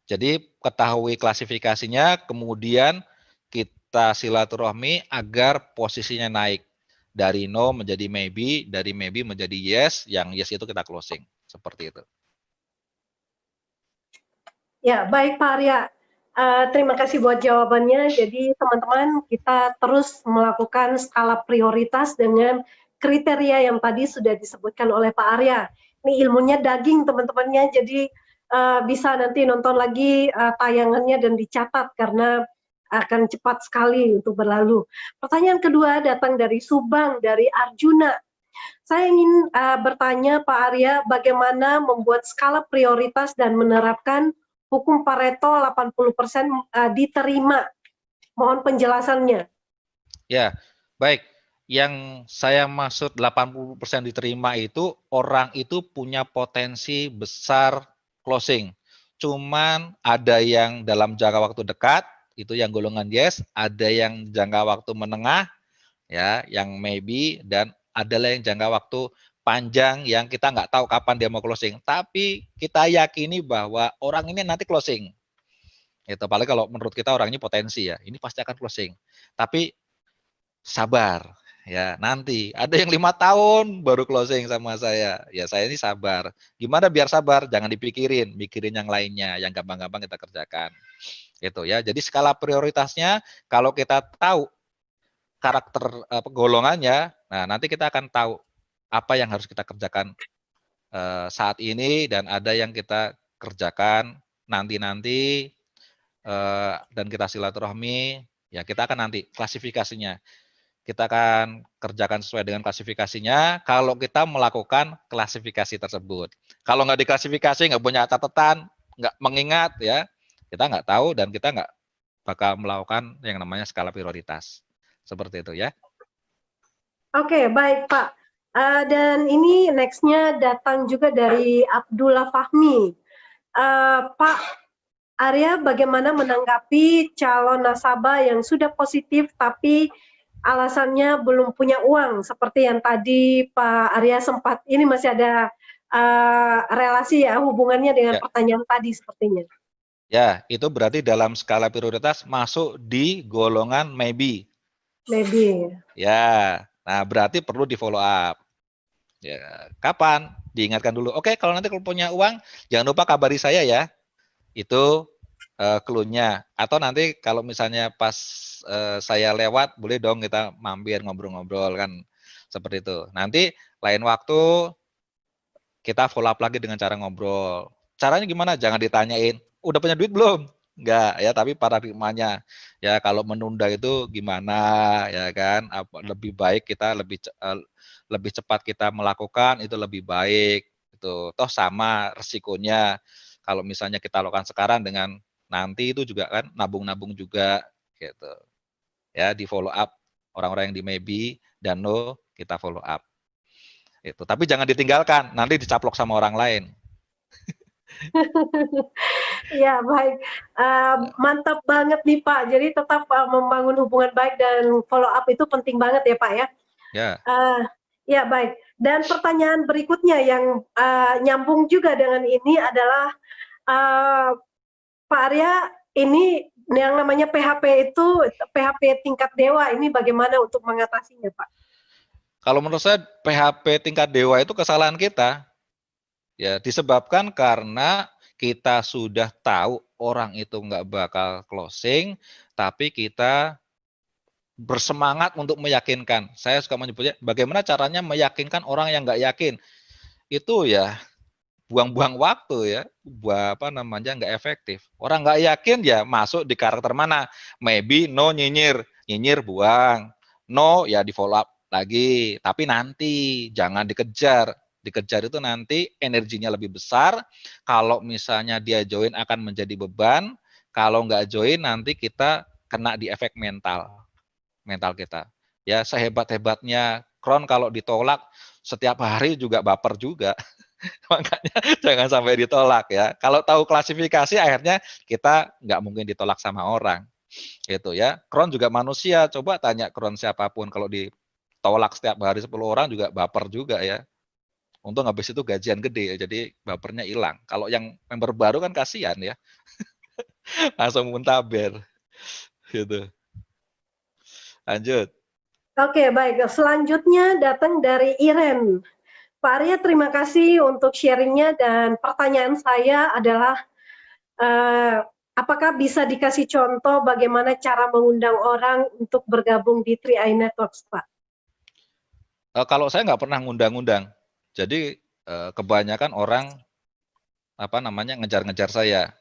Jadi ketahui klasifikasinya, kemudian kita silaturahmi agar posisinya naik. Dari no menjadi maybe, dari maybe menjadi yes, yang yes itu kita closing. Seperti itu. Ya, baik Pak Arya. Terima kasih buat jawabannya. Jadi teman-teman kita terus melakukan skala prioritas dengan kriteria yang tadi sudah disebutkan oleh Pak Arya. Ini ilmunya daging teman-temannya, jadi bisa nanti nonton lagi tayangannya dan dicatat karena akan cepat sekali untuk berlalu. Pertanyaan kedua datang dari Subang, dari Arjuna. Saya ingin bertanya Pak Arya, bagaimana membuat skala prioritas dan menerapkan hukum Pareto 80% diterima. Mohon penjelasannya. Ya, baik. Yang saya maksud 80% diterima itu orang itu punya potensi besar closing. Cuman ada yang dalam jangka waktu dekat, itu yang golongan yes, ada yang jangka waktu menengah, ya, yang maybe, dan ada yang jangka waktu panjang yang kita nggak tahu kapan dia mau closing. Tapi kita yakini bahwa orang ini nanti closing. Itu paling kalau menurut kita orang ini potensi ya, ini pasti akan closing. Tapi sabar ya, nanti ada yang 5 tahun baru closing sama saya, ya saya ini sabar. Gimana biar sabar? Jangan dipikirin, mikirin yang lainnya, yang gampang-gampang kita kerjakan gitu ya. Jadi skala prioritasnya kalau kita tahu karakter golongannya, nah nanti kita akan tahu apa yang harus kita kerjakan saat ini dan ada yang kita kerjakan nanti-nanti dan kita silaturahmi, ya kita akan nanti klasifikasinya. Kita akan kerjakan sesuai dengan klasifikasinya kalau kita melakukan klasifikasi tersebut. Kalau nggak diklasifikasi, nggak punya catatan, nggak mengingat, ya kita nggak tahu dan kita nggak bakal melakukan yang namanya skala prioritas. Seperti itu ya. Oke, baik Pak. Dan ini next-nya datang juga dari Abdullah Fahmi. Pak Arya, bagaimana menanggapi calon nasabah yang sudah positif tapi alasannya belum punya uang, seperti yang tadi Pak Arya sempat, ini masih ada relasi ya, hubungannya dengan Ya. pertanyaan tadi sepertinya. Ya, itu berarti dalam skala prioritas masuk di golongan maybe. Maybe. Ya, nah berarti perlu di follow up. Ya, kapan? Diingatkan dulu. Oke, kalau nanti kalau punya uang, jangan lupa kabari saya ya. Itu clue-nya. Atau nanti kalau misalnya pas saya lewat, boleh dong kita mampir ngobrol-ngobrol kan. Seperti itu. Nanti lain waktu kita follow up lagi dengan cara ngobrol. Caranya gimana? Jangan ditanyain, udah punya duit belum? Enggak ya, tapi paradigmanya ya kalau menunda itu gimana ya kan? Apa lebih baik kita lebih cepat kita melakukan itu lebih baik itu. Toh sama resikonya. Kalau misalnya kita lakukan sekarang dengan nanti itu juga kan nabung-nabung juga gitu. Ya, di follow up orang-orang yang di maybe dan no kita follow up. Itu. Tapi jangan ditinggalkan, nanti dicaplok sama orang lain. Ya, baik. Mantap banget nih Pak. Jadi tetap membangun hubungan baik dan follow up itu penting banget ya Pak ya. Ya. Ya, baik. Dan pertanyaan berikutnya yang nyambung juga dengan ini adalah Pak Arya, ini yang namanya PHP itu PHP tingkat dewa ini bagaimana untuk mengatasinya Pak? Kalau menurut saya PHP tingkat dewa itu kesalahan kita. Ya, disebabkan karena kita sudah tahu orang itu nggak bakal closing, tapi kita bersemangat untuk meyakinkan. Saya suka menyebutnya, bagaimana caranya meyakinkan orang yang nggak yakin. Itu ya buang-buang waktu ya, apa namanya nggak efektif. Orang nggak yakin ya masuk di karakter mana? Maybe no nyinyir, nyinyir buang, no ya di follow up lagi. Tapi nanti jangan dikejar. Dikejar itu nanti energinya lebih besar. Kalau misalnya dia join akan menjadi beban. Kalau nggak join nanti kita kena di efek mental kita. Ya sehebat-hebatnya Kron kalau ditolak setiap hari juga baper juga. Makanya jangan sampai ditolak ya. Kalau tahu klasifikasi akhirnya kita nggak mungkin ditolak sama orang. Gitu ya. Kron juga manusia. Coba tanya Kron siapapun kalau ditolak setiap hari 10 orang juga baper juga ya. Untung habis itu gajian gede, jadi bapernya hilang. Kalau yang member baru kan kasihan ya, langsung muntaber. Gitu. Lanjut. Oke, baik. Selanjutnya datang dari Iren. Pak Arya, terima kasih untuk sharingnya dan pertanyaan saya adalah apakah bisa dikasih contoh bagaimana cara mengundang orang untuk bergabung di 3i Networks, Pak? Kalau saya nggak pernah ngundang-undang. Jadi kebanyakan orang apa namanya ngejar-ngejar saya.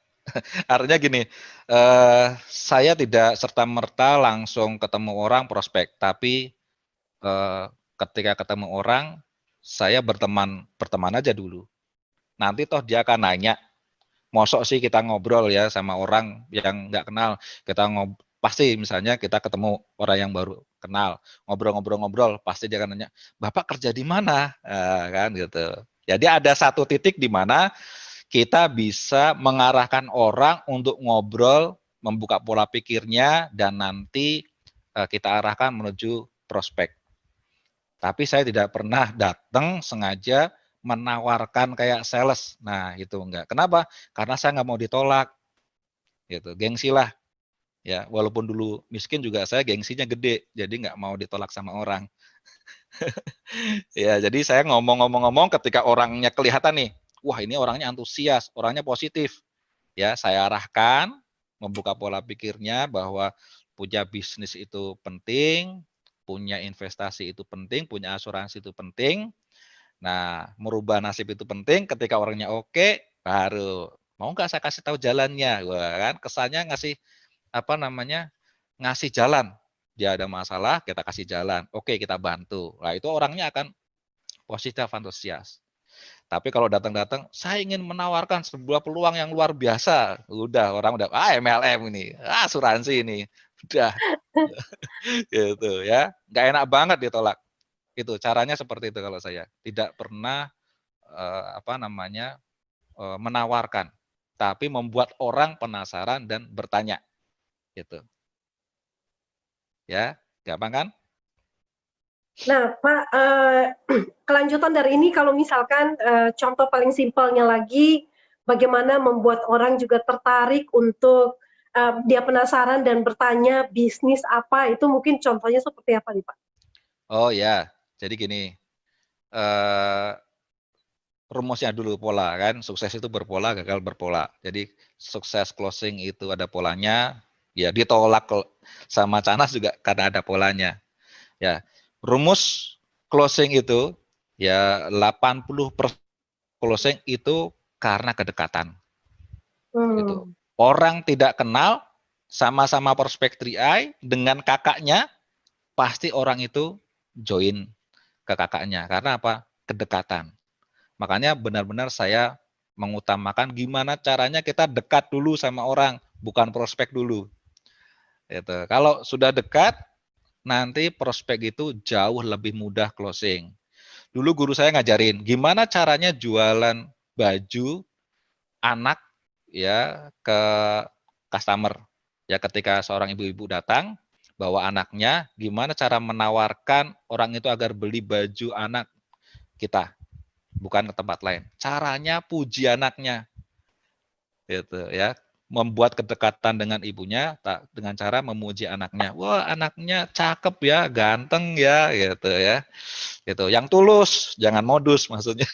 Artinya gini, saya tidak serta-merta langsung ketemu orang prospek, tapi ketika ketemu orang, saya berteman aja dulu. Nanti toh dia akan nanya, mosok sih kita ngobrol ya sama orang yang nggak kenal, pasti misalnya kita ketemu orang yang baru kenal, ngobrol-ngobrol-ngobrol, pasti dia akan nanya, Bapak kerja di mana? Kan gitu. Jadi ada satu titik di mana kita bisa mengarahkan orang untuk ngobrol, membuka pola pikirnya, dan nanti kita arahkan menuju prospek. Tapi saya tidak pernah datang sengaja menawarkan kayak sales. Nah, itu enggak. Kenapa? Karena saya nggak mau ditolak. Gitu. Gengsi lah. Ya, walaupun dulu miskin juga saya gengsinya gede, jadi nggak mau ditolak sama orang. Ya, jadi saya ngomong-ngomong ketika orangnya kelihatan nih, wah ini orangnya antusias, orangnya positif. Ya, saya arahkan, membuka pola pikirnya bahwa punya bisnis itu penting, punya investasi itu penting, punya asuransi itu penting. Nah, merubah nasib itu penting. Ketika orangnya oke, baru mau nggak saya kasih tahu jalannya, wah kan kesannya ngasih apa namanya ngasih jalan. Dia ada masalah, kita kasih jalan. Oke, kita bantu. Nah, itu orangnya akan positif antusias. Tapi kalau datang-datang, saya ingin menawarkan sebuah peluang yang luar biasa. Udah, orang udah, MLM ini, asuransi ini. Udah, gitu ya. Nggak enak banget ditolak. Itu caranya seperti itu kalau saya. Tidak pernah apa namanya menawarkan, tapi membuat orang penasaran dan bertanya. Gitu. Ya, gampang kan? Nah, Pak, kelanjutan dari ini kalau misalkan contoh paling simpelnya lagi, bagaimana membuat orang juga tertarik untuk dia penasaran dan bertanya bisnis apa, itu mungkin contohnya seperti apa nih Pak? Oh ya, jadi gini. eh, rumusnya dulu pola kan, sukses itu berpola, gagal berpola. Jadi sukses closing itu ada polanya, ya ditolak sama Canas juga karena ada polanya. Ya, rumus closing itu ya 80% closing itu karena kedekatan. Gitu. Hmm. Orang tidak kenal, sama-sama prospek 3i dengan kakaknya, pasti orang itu join ke kakaknya. Karena apa? Kedekatan. Makanya benar-benar saya mengutamakan gimana caranya kita dekat dulu sama orang, bukan prospek dulu. Gitu. Kalau sudah dekat, nanti prospek itu jauh lebih mudah closing. Dulu guru saya ngajarin gimana caranya jualan baju anak ya ke customer. Ya ketika seorang ibu-ibu datang bawa anaknya, gimana cara menawarkan orang itu agar beli baju anak kita, bukan ke tempat lain. Caranya puji anaknya, gitu ya. Membuat kedekatan dengan ibunya dengan cara memuji anaknya. Wah, anaknya cakep ya, ganteng ya, gitu ya. Gitu. Yang tulus, jangan modus maksudnya.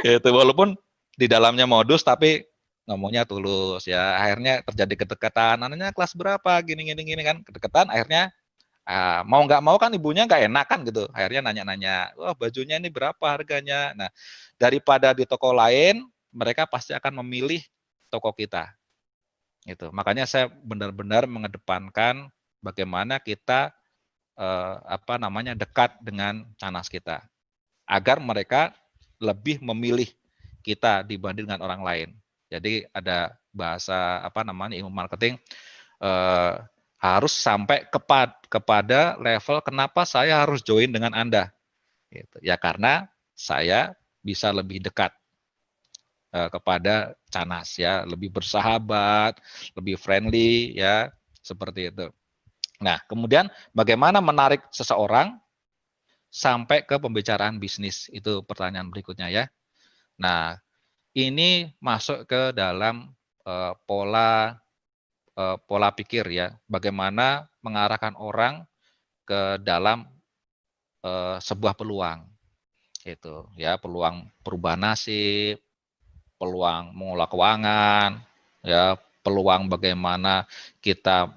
Gitu. Walaupun di dalamnya modus tapi ngomongnya tulus ya. Akhirnya terjadi kedekatan. Anaknya kelas berapa? Gini kan. Kedekatan akhirnya mau nggak mau kan ibunya nggak enak kan gitu. Akhirnya nanya-nanya, wah bajunya ini berapa harganya? Nah, daripada di toko lain, mereka pasti akan memilih toko kita. Gitu. Makanya saya benar-benar mengedepankan bagaimana kita dekat dengan Canas kita, agar mereka lebih memilih kita dibanding dengan orang lain. Jadi ada bahasa ilmu marketing harus sampai kepada level kenapa saya harus join dengan Anda. Gitu. Ya karena saya bisa lebih dekat kepada Canas ya, lebih bersahabat, lebih friendly ya, seperti itu. Nah, kemudian bagaimana menarik seseorang sampai ke pembicaraan bisnis? Itu pertanyaan berikutnya ya. Nah, ini masuk ke dalam pola pikir ya, bagaimana mengarahkan orang ke dalam sebuah peluang. Itu ya, peluang perubahan nasib, peluang mengolah keuangan, ya, peluang bagaimana kita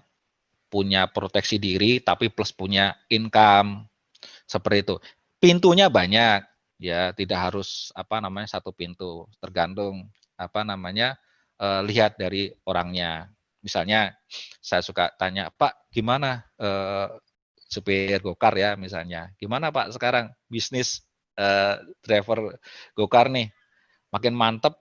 punya proteksi diri tapi plus punya income, seperti itu. Pintunya banyak, ya, tidak harus satu pintu, tergantung lihat dari orangnya. Misalnya saya suka tanya, Pak, gimana supir gokar ya misalnya, gimana Pak sekarang bisnis driver gokar nih, makin mantep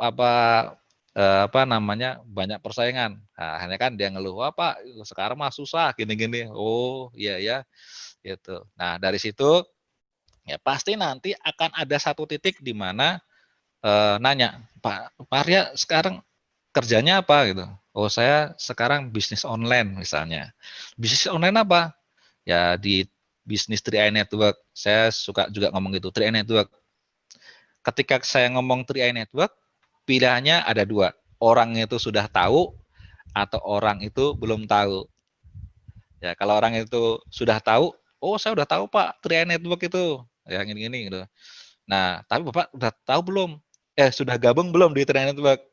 banyak persaingan. Nah, hanya kan dia ngeluh, wah Pak sekarang mah susah gini-gini. Oh iya ya, gitu. Nah dari situ ya pasti nanti akan ada satu titik di mana nanya, Pak Arya sekarang kerjanya apa gitu? Oh saya sekarang bisnis online misalnya. Bisnis online apa? Ya di bisnis 3i Network. Saya suka juga ngomong gitu, 3i Network. Ketika saya ngomong 3i Network, pilihannya ada dua. Orang itu sudah tahu atau orang itu belum tahu. Ya, kalau orang itu sudah tahu, oh saya udah tahu Pak, 3i Network itu. Ya gini-gini gitu. Nah, tapi Bapak udah tahu belum? Sudah gabung belum di 3i Network?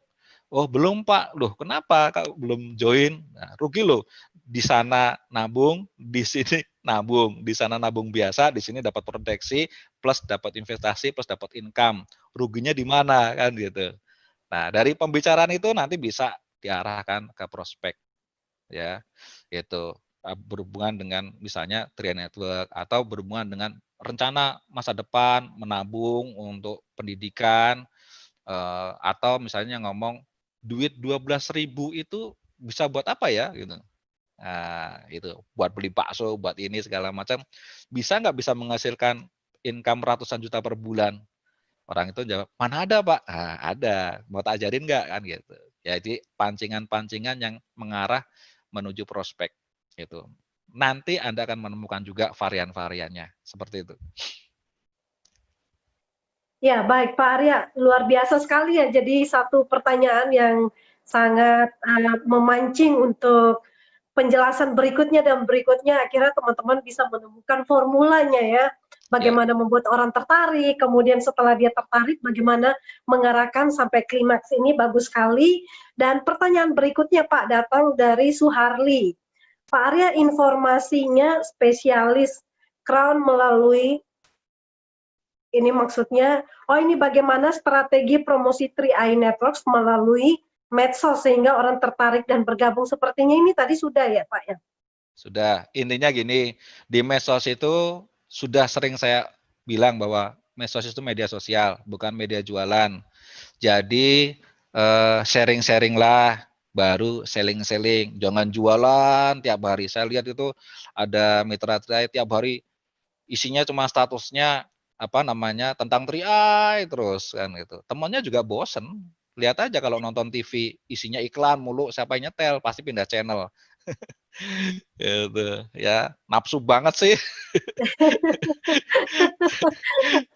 Oh, belum Pak. Loh, kenapa Kak belum join? Nah, rugi loh. Di sana nabung, di sini nabung. Di sana nabung biasa, di sini dapat proteksi, plus dapat investasi, plus dapat income. Ruginya di mana kan gitu. Nah, dari pembicaraan itu nanti bisa diarahkan ke prospek ya. Itu berhubungan dengan misalnya 3i Network atau berhubungan dengan rencana masa depan, menabung untuk pendidikan, atau misalnya ngomong duit 12.000 itu bisa buat apa ya gitu. Nah, itu buat beli bakso, buat ini segala macam. Bisa menghasilkan income ratusan juta per bulan? Orang itu jawab, mana ada Pak? Ah, ada. Mau tak ajarin nggak kan gitu. Jadi pancingan-pancingan yang mengarah menuju prospek itu. Nanti Anda akan menemukan juga varian-variannya seperti itu. Ya, baik Pak Arya, luar biasa sekali ya. Jadi satu pertanyaan yang sangat memancing untuk penjelasan berikutnya dan berikutnya. Akhirnya teman-teman bisa menemukan formulanya ya. Ya. bagaimana membuat orang tertarik, kemudian setelah dia tertarik bagaimana mengarahkan sampai klimaks. Ini bagus sekali. Dan pertanyaan berikutnya Pak datang dari Suharli. Pak Arya, informasinya spesialis Crown melalui, ini maksudnya, oh ini bagaimana strategi promosi 3i Networks melalui medsos sehingga orang tertarik dan bergabung, sepertinya ini tadi sudah ya Pak ya? Sudah, intinya gini, di medsos itu sudah sering saya bilang bahwa medsos itu media sosial, bukan media jualan. Jadi sharing-sharing lah, baru selling-selling. Jangan jualan tiap hari. Saya lihat itu ada mitra saya tiap hari isinya cuma statusnya apa namanya tentang triai terus kan gitu. Temannya juga bosen. Lihat aja kalau nonton TV isinya iklan mulu, siapa yang nyetel pasti pindah channel. Gitu ya, nafsu banget sih.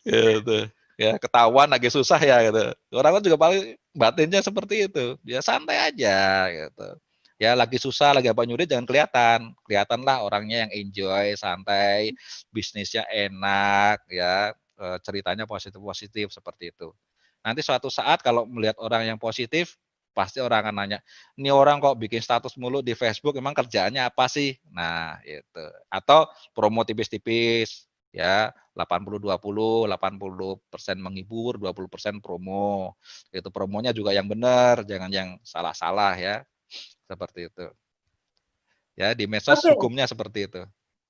Gitu ya, ketahuan lagi susah ya gitu. Orang kan juga paling batinnya seperti itu, ya santai aja gitu. Ya lagi susah, lagi apa nyuri jangan kelihatan, kelihatanlah orangnya yang enjoy, santai, bisnisnya enak, ya ceritanya positif-positif seperti itu. Nanti suatu saat kalau melihat orang yang positif, pasti orang akan nanya, ini orang kok bikin status mulu di Facebook, emang kerjaannya apa sih? Nah itu, atau promo tipis-tipis, ya 80-20, 80% menghibur, 20% promo. Itu promonya juga yang benar, jangan yang salah-salah ya. Seperti itu. Ya, di medsos Oke, hukumnya seperti itu.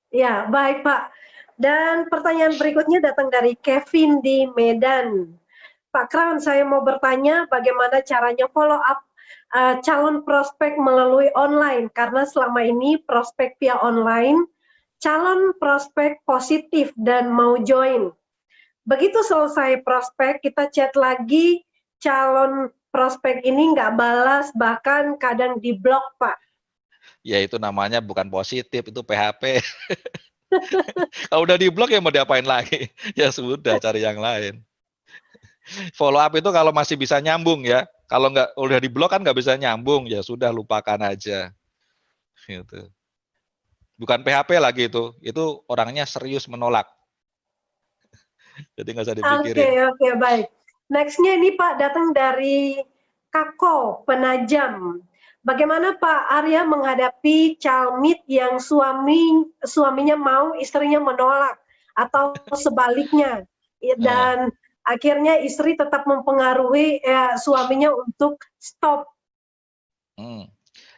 ya baik Pak. Dan pertanyaan berikutnya datang dari Kevin di Medan. Pak Crown, saya mau bertanya bagaimana caranya follow up calon prospek melalui online, karena selama ini prospek via online, calon prospek positif dan mau join. Begitu selesai prospek, kita chat lagi, calon prospek ini nggak balas, bahkan kadang di-block, Pak. Ya itu namanya bukan positif, itu PHP. Kalau udah di-blok ya mau diapain lagi? Ya sudah, cari yang lain. Follow up itu kalau masih bisa nyambung ya. Kalau nggak udah di-blok kan nggak bisa nyambung, ya sudah lupakan aja. Gitu. Bukan PHP lagi itu orangnya serius menolak. Jadi nggak usah Oke, dipikirin. oke, baik. Next-nya ini Pak datang dari Kako Penajam. Bagaimana Pak Arya menghadapi calmit yang suaminya mau, istrinya menolak, atau sebaliknya, Nah, dan akhirnya istri tetap mempengaruhi suaminya untuk stop. hmm.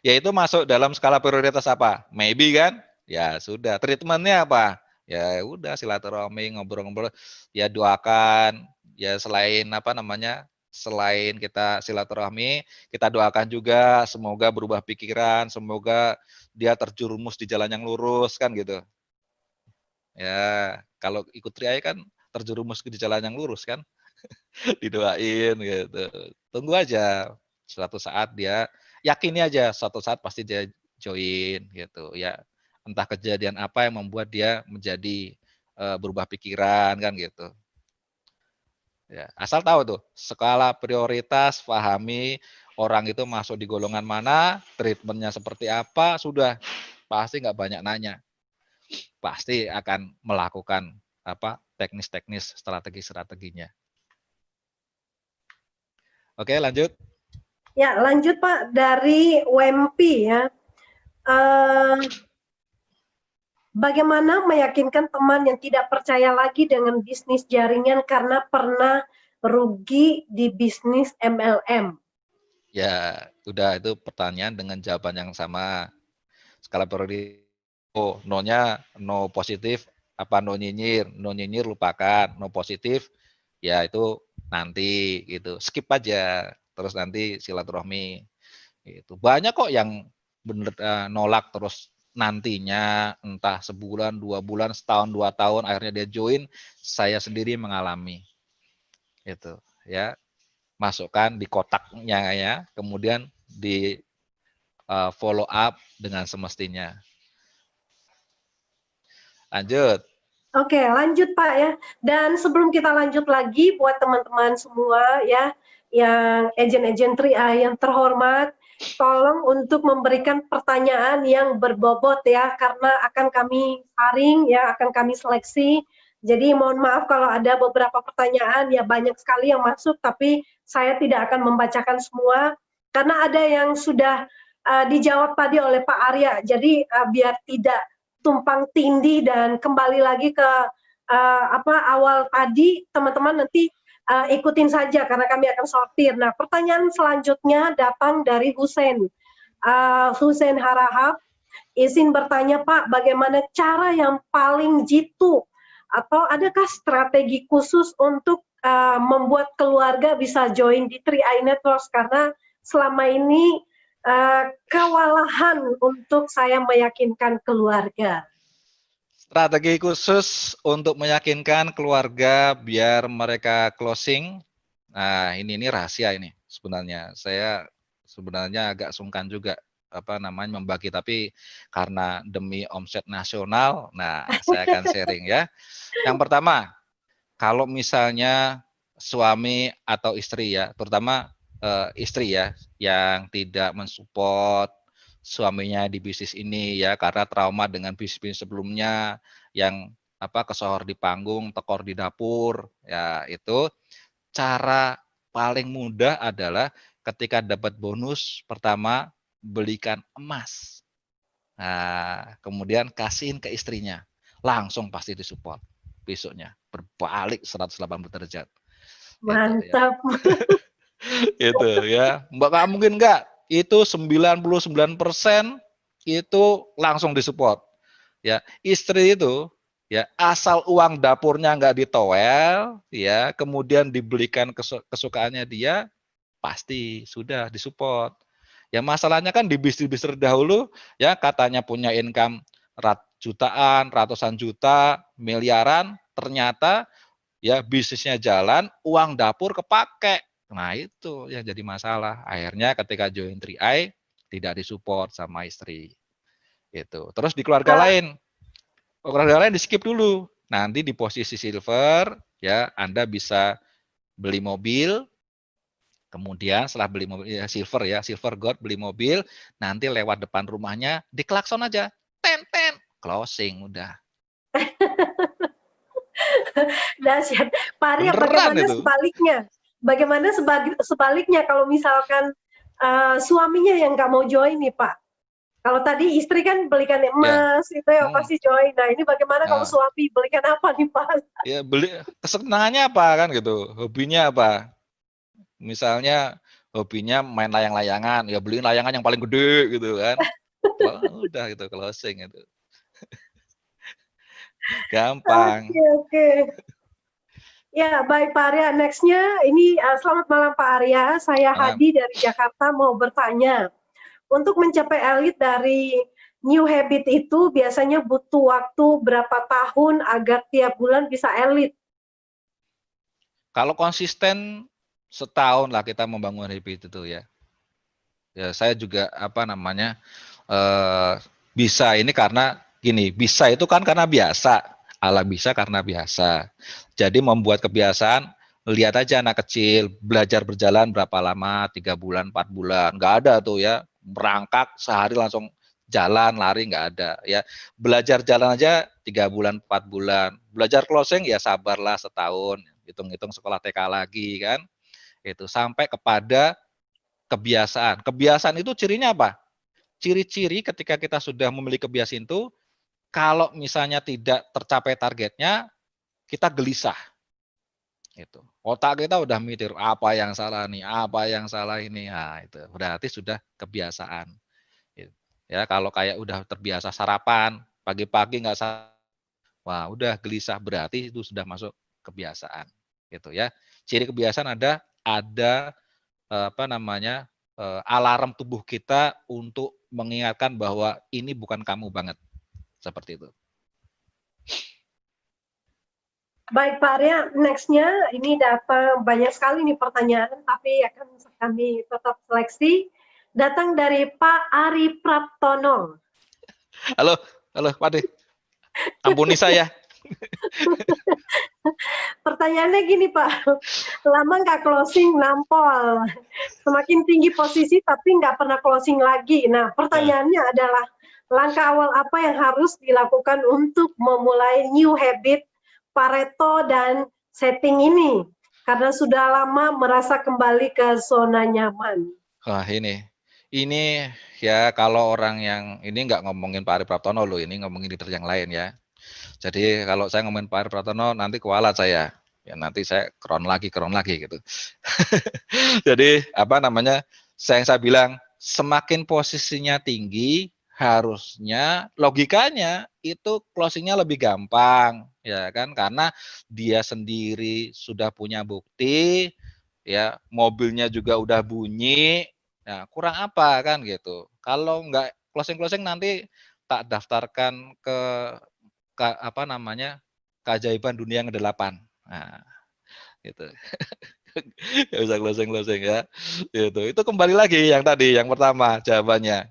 Ya itu masuk dalam skala prioritas apa? Maybe kan? Ya sudah. Treatmentnya apa? Ya udah silaturahmi, ngobrol-ngobrol. Ya doakan. Ya selain apa namanya? Selain kita silaturahmi, kita doakan juga semoga berubah pikiran, semoga dia terjerumus di jalan yang lurus kan gitu. Ya, kalau ikut triai kan terjerumus di jalan yang lurus kan, didoain gitu. Tunggu aja suatu saat dia yakini aja suatu saat pasti dia join gitu ya. Entah kejadian apa yang membuat dia menjadi berubah pikiran kan gitu. Ya, asal tahu tuh skala prioritas, pahami orang itu masuk di golongan mana, treatmentnya seperti apa, sudah pasti nggak banyak nanya, pasti akan melakukan apa teknis-teknis strategi-strateginya. Oke, lanjut. Ya, lanjut Pak dari WMP ya. Uh, Bagaimana meyakinkan teman yang tidak percaya lagi dengan bisnis jaringan karena pernah rugi di bisnis MLM? Ya, udah itu pertanyaan dengan jawaban yang sama. Skala prioritas, oh, no-nya no positif, apa no nyinyir, no nyinyir lupakan, no positif, ya itu nanti gitu, skip aja, terus nanti silaturahmi. Itu banyak kok yang bener nolak terus nantinya entah sebulan, 2 bulan, setahun, 2 tahun, akhirnya dia join. Saya sendiri mengalami itu, ya masukkan di kotaknya ya, kemudian di follow up dengan semestinya. Lanjut. Oke, lanjut Pak ya. Dan sebelum kita lanjut lagi buat teman-teman semua ya, yang agent-agent 3i yang terhormat, tolong untuk memberikan pertanyaan yang berbobot ya, karena akan kami saring ya, akan kami seleksi Jadi mohon maaf kalau ada beberapa pertanyaan, ya banyak sekali yang masuk, tapi saya tidak akan membacakan semua, karena ada yang sudah dijawab tadi oleh Pak Arya. Jadi biar tidak tumpang tindih dan kembali lagi ke awal tadi, teman-teman nanti ikutin saja karena kami akan sortir. Nah, pertanyaan selanjutnya datang dari Hussein Harahap. Izin bertanya Pak, bagaimana cara yang paling jitu atau adakah strategi khusus untuk membuat keluarga bisa join di 3i Networks, karena selama ini kewalahan untuk saya meyakinkan keluarga. Strategi khusus untuk meyakinkan keluarga biar mereka closing. Nah, ini rahasia ini sebenarnya. Saya sebenarnya agak sungkan juga membagi, tapi karena demi omset nasional, nah saya akan sharing ya. Yang pertama, kalau misalnya suami atau istri ya, terutama istri ya, yang tidak mensupport suaminya di bisnis ini ya, karena trauma dengan bisnis sebelumnya yang kesohor di panggung, tekor di dapur, ya itu cara paling mudah adalah ketika dapat bonus pertama belikan emas. Nah, kemudian kasihin ke istrinya. Langsung pasti disupport. Besoknya berbalik 180 derajat. Mantap. Itu ya. Mbak nggak mungkin enggak. Itu 99% itu langsung disupport. Ya, istri itu ya asal uang dapurnya nggak ditowel, ya, kemudian dibelikan kesukaannya dia, pasti sudah disupport. Ya masalahnya kan di bisnis-bisnis dahulu ya katanya punya income jutaan, ratusan juta, miliaran, ternyata ya bisnisnya jalan, uang dapur kepake. Nah itu yang jadi masalah. Akhirnya ketika join 3i tidak disupport sama istri. Itu. Terus di keluarga lain, keluarga lain di skip dulu. Nanti di posisi silver ya Anda bisa beli mobil. Kemudian setelah beli mobil ya, silver gold, beli mobil, nanti lewat depan rumahnya diklakson aja, ten closing udah. Dahsyat. Pak Arya, Beneran bagaimana itu. sebaliknya? Bagaimana sebaliknya kalau misalkan suaminya yang nggak mau join nih Pak? Kalau tadi istri kan belikan Ya. emas, itu yang pasti join. Nah ini bagaimana kalau Nah, suami belikan apa nih Pak? ya beli kesenangannya apa kan gitu, hobinya apa? Misalnya hobinya main layang-layangan, ya beliin layangan yang paling gede gitu kan. Udah gitu closing itu. Gampang. Oke. Ya, baik Pak Arya. Next-nya, ini selamat malam Pak Arya. Saya Malam. Hadi dari Jakarta mau bertanya. Untuk mencapai elit dari new habit itu biasanya butuh waktu berapa tahun agar tiap bulan bisa elit? Kalau konsisten setahun lah kita membangun habit itu ya. Ya saya juga bisa ini karena gini, bisa itu kan karena biasa. Allah bisa karena biasa. Jadi membuat kebiasaan, lihat aja anak kecil belajar berjalan berapa lama, 3 bulan, 4 bulan, nggak ada tuh ya, merangkak sehari langsung jalan, lari nggak ada ya. Belajar jalan aja 3 bulan, 4 bulan. Belajar closing ya sabarlah setahun, hitung-hitung sekolah TK lagi kan. Itu sampai kepada kebiasaan. Kebiasaan itu cirinya apa? Ciri-ciri ketika kita sudah memiliki kebiasaan itu, kalau misalnya tidak tercapai targetnya, kita gelisah. Itu. Otak kita udah mikir apa yang salah nih, apa yang salah ini. Nah, itu berarti sudah kebiasaan. Ya, kalau kayak udah terbiasa sarapan, pagi-pagi nggak sarapan, wah udah gelisah berarti itu sudah masuk kebiasaan. Gitu ya. Ciri kebiasaan ada alarm tubuh kita untuk mengingatkan bahwa ini bukan kamu banget. Seperti itu. Baik Pak Arya, next-nya ini datang banyak sekali nih pertanyaan, tapi akan kami tetap seleksi. Datang dari Pak Ari Praptono. Halo Pak De. Ampuni saya. Pertanyaannya gini Pak, lama nggak closing nampol, semakin tinggi posisi tapi nggak pernah closing lagi. Nah pertanyaannya adalah langkah awal apa yang harus dilakukan untuk memulai new habit Pareto dan setting ini karena sudah lama merasa kembali ke zona nyaman? Wah ini ya kalau orang yang ini nggak ngomongin Pak Ari Praptono loh, ini ngomongin leader yang lain ya. Jadi kalau saya ngomongin Pak Ari Praptono nanti kualat saya. Ya nanti saya kron lagi gitu. Jadi apa namanya? Yang saya bilang semakin posisinya tinggi harusnya logikanya itu closingnya lebih gampang ya kan karena dia sendiri sudah punya bukti ya mobilnya juga udah bunyi ya kurang apa kan gitu kalau nggak closing nanti tak daftarkan ke apa namanya keajaiban dunia yang ke-8 nah gitu. Nggak usah closing ya. Itu kembali lagi yang tadi, yang pertama jawabannya.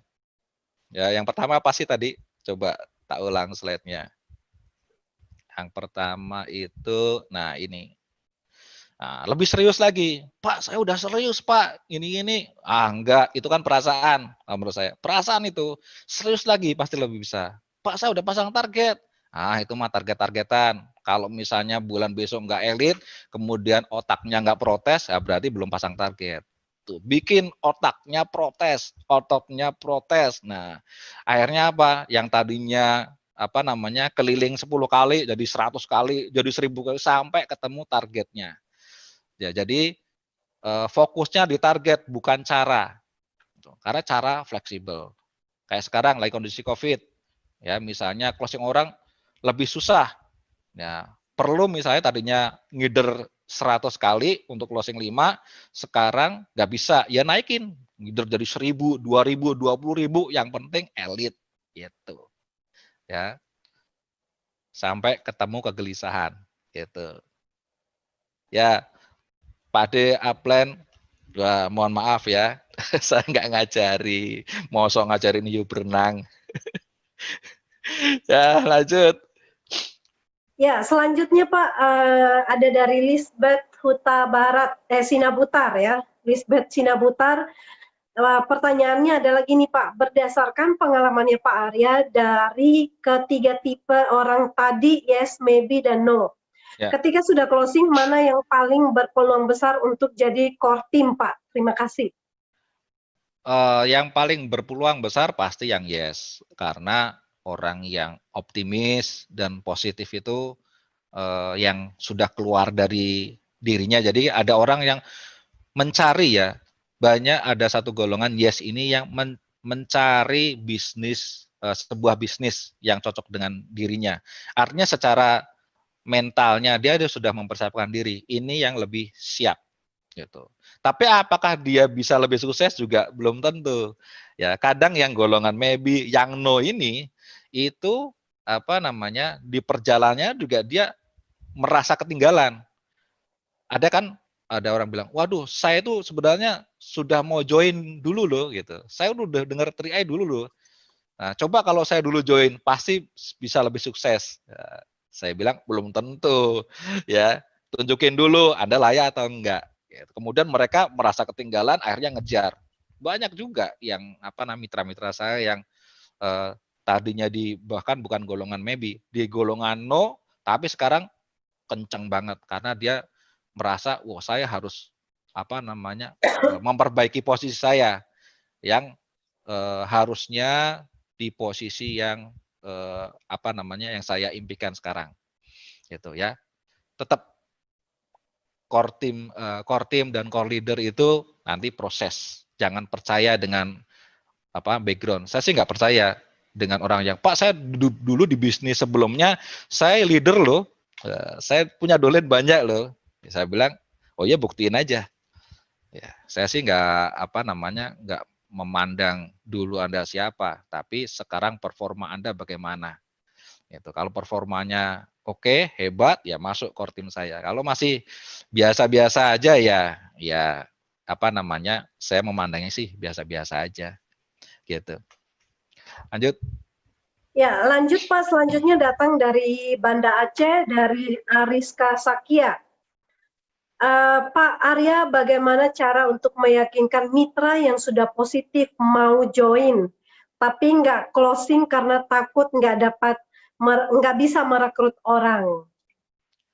Ya, yang pertama apa sih tadi? Coba tak ulang slide-nya. Yang pertama itu, nah ini. Nah, lebih serius lagi. Pak, saya udah serius, Pak. Ini. Enggak, itu kan perasaan. Menurut saya. Perasaan itu. Serius lagi, pasti lebih bisa. Pak, saya udah pasang target. Itu mah target-targetan. Kalau misalnya bulan besok nggak elit, kemudian otaknya nggak protes, ya berarti belum pasang target. Tuh, bikin otaknya protes, ototnya protes. Nah, akhirnya apa? Yang tadinya apa namanya keliling 10 kali jadi 100 kali, jadi 1000 kali sampai ketemu targetnya. Ya, jadi fokusnya di target bukan cara. Karena cara fleksibel. Kayak sekarang lagi kondisi Covid, ya misalnya closing orang lebih susah. Ya, perlu misalnya tadinya ngider 100 kali untuk closing 5, sekarang nggak bisa, ya naikin. Ngider jadi 1000, 2000, 20.000, yang penting elit gitu. Ya. Sampai ketemu kegelisahan gitu. Ya, Pak D Upland, mohon maaf ya, saya nggak ngajari, mosok ngajarin hiu berenang. Ya, lanjut. Ya, selanjutnya Pak, ada dari Lisbeth Huta Barat, Sinabutar ya, Lisbeth Sinabutar. Pertanyaannya adalah gini Pak, berdasarkan pengalamannya Pak Arya dari ketiga tipe orang tadi, yes, maybe, dan no. Ya. Ketika sudah closing, mana yang paling berpeluang besar untuk jadi core team Pak? Terima kasih. Yang paling berpeluang besar pasti yang yes, karena orang yang optimis dan positif itu yang sudah keluar dari dirinya. Jadi ada orang yang mencari ya, banyak ada satu golongan yes ini yang mencari bisnis, sebuah bisnis yang cocok dengan dirinya. Artinya secara mentalnya dia sudah mempersiapkan diri, ini yang lebih siap gitu. Tapi apakah dia bisa lebih sukses juga belum tentu. Ya, kadang yang golongan maybe, yang no ini itu apa namanya di perjalanannya juga dia merasa ketinggalan. Ada kan ada orang bilang, waduh saya itu sebenarnya sudah mau join dulu loh gitu. Saya udah dengar 3i dulu loh. Nah, coba kalau saya dulu join pasti bisa lebih sukses. Ya, saya bilang belum tentu ya. Tunjukin dulu Anda layak atau enggak. Kemudian mereka merasa ketinggalan, akhirnya ngejar. Banyak juga yang apa namanya mitra-mitra saya yang tadinya di bahkan bukan golongan maybe, di golongan no, tapi sekarang kenceng banget karena dia merasa, wah saya harus apa namanya memperbaiki posisi saya yang harusnya di posisi yang apa namanya yang saya impikan sekarang, gitu ya. Tetap core team dan core leader itu nanti proses. Jangan percaya dengan apa background. Saya sih nggak percaya dengan orang yang Pak saya dulu di bisnis sebelumnya saya leader loh, saya punya dolen banyak loh. Saya bilang, oh ya buktiin aja. Ya, saya sih nggak apa namanya nggak memandang dulu Anda siapa, tapi sekarang performa Anda bagaimana. Itu kalau performanya oke, hebat, ya masuk core tim saya. Kalau masih biasa-biasa aja ya apa namanya, saya memandangnya sih biasa-biasa aja. Gitu. Lanjut. Ya, lanjut Pak, selanjutnya datang dari Banda Aceh, dari Ariska Sakia. Pak Arya, bagaimana cara untuk meyakinkan mitra yang sudah positif mau join, tapi nggak closing karena takut nggak bisa merekrut orang?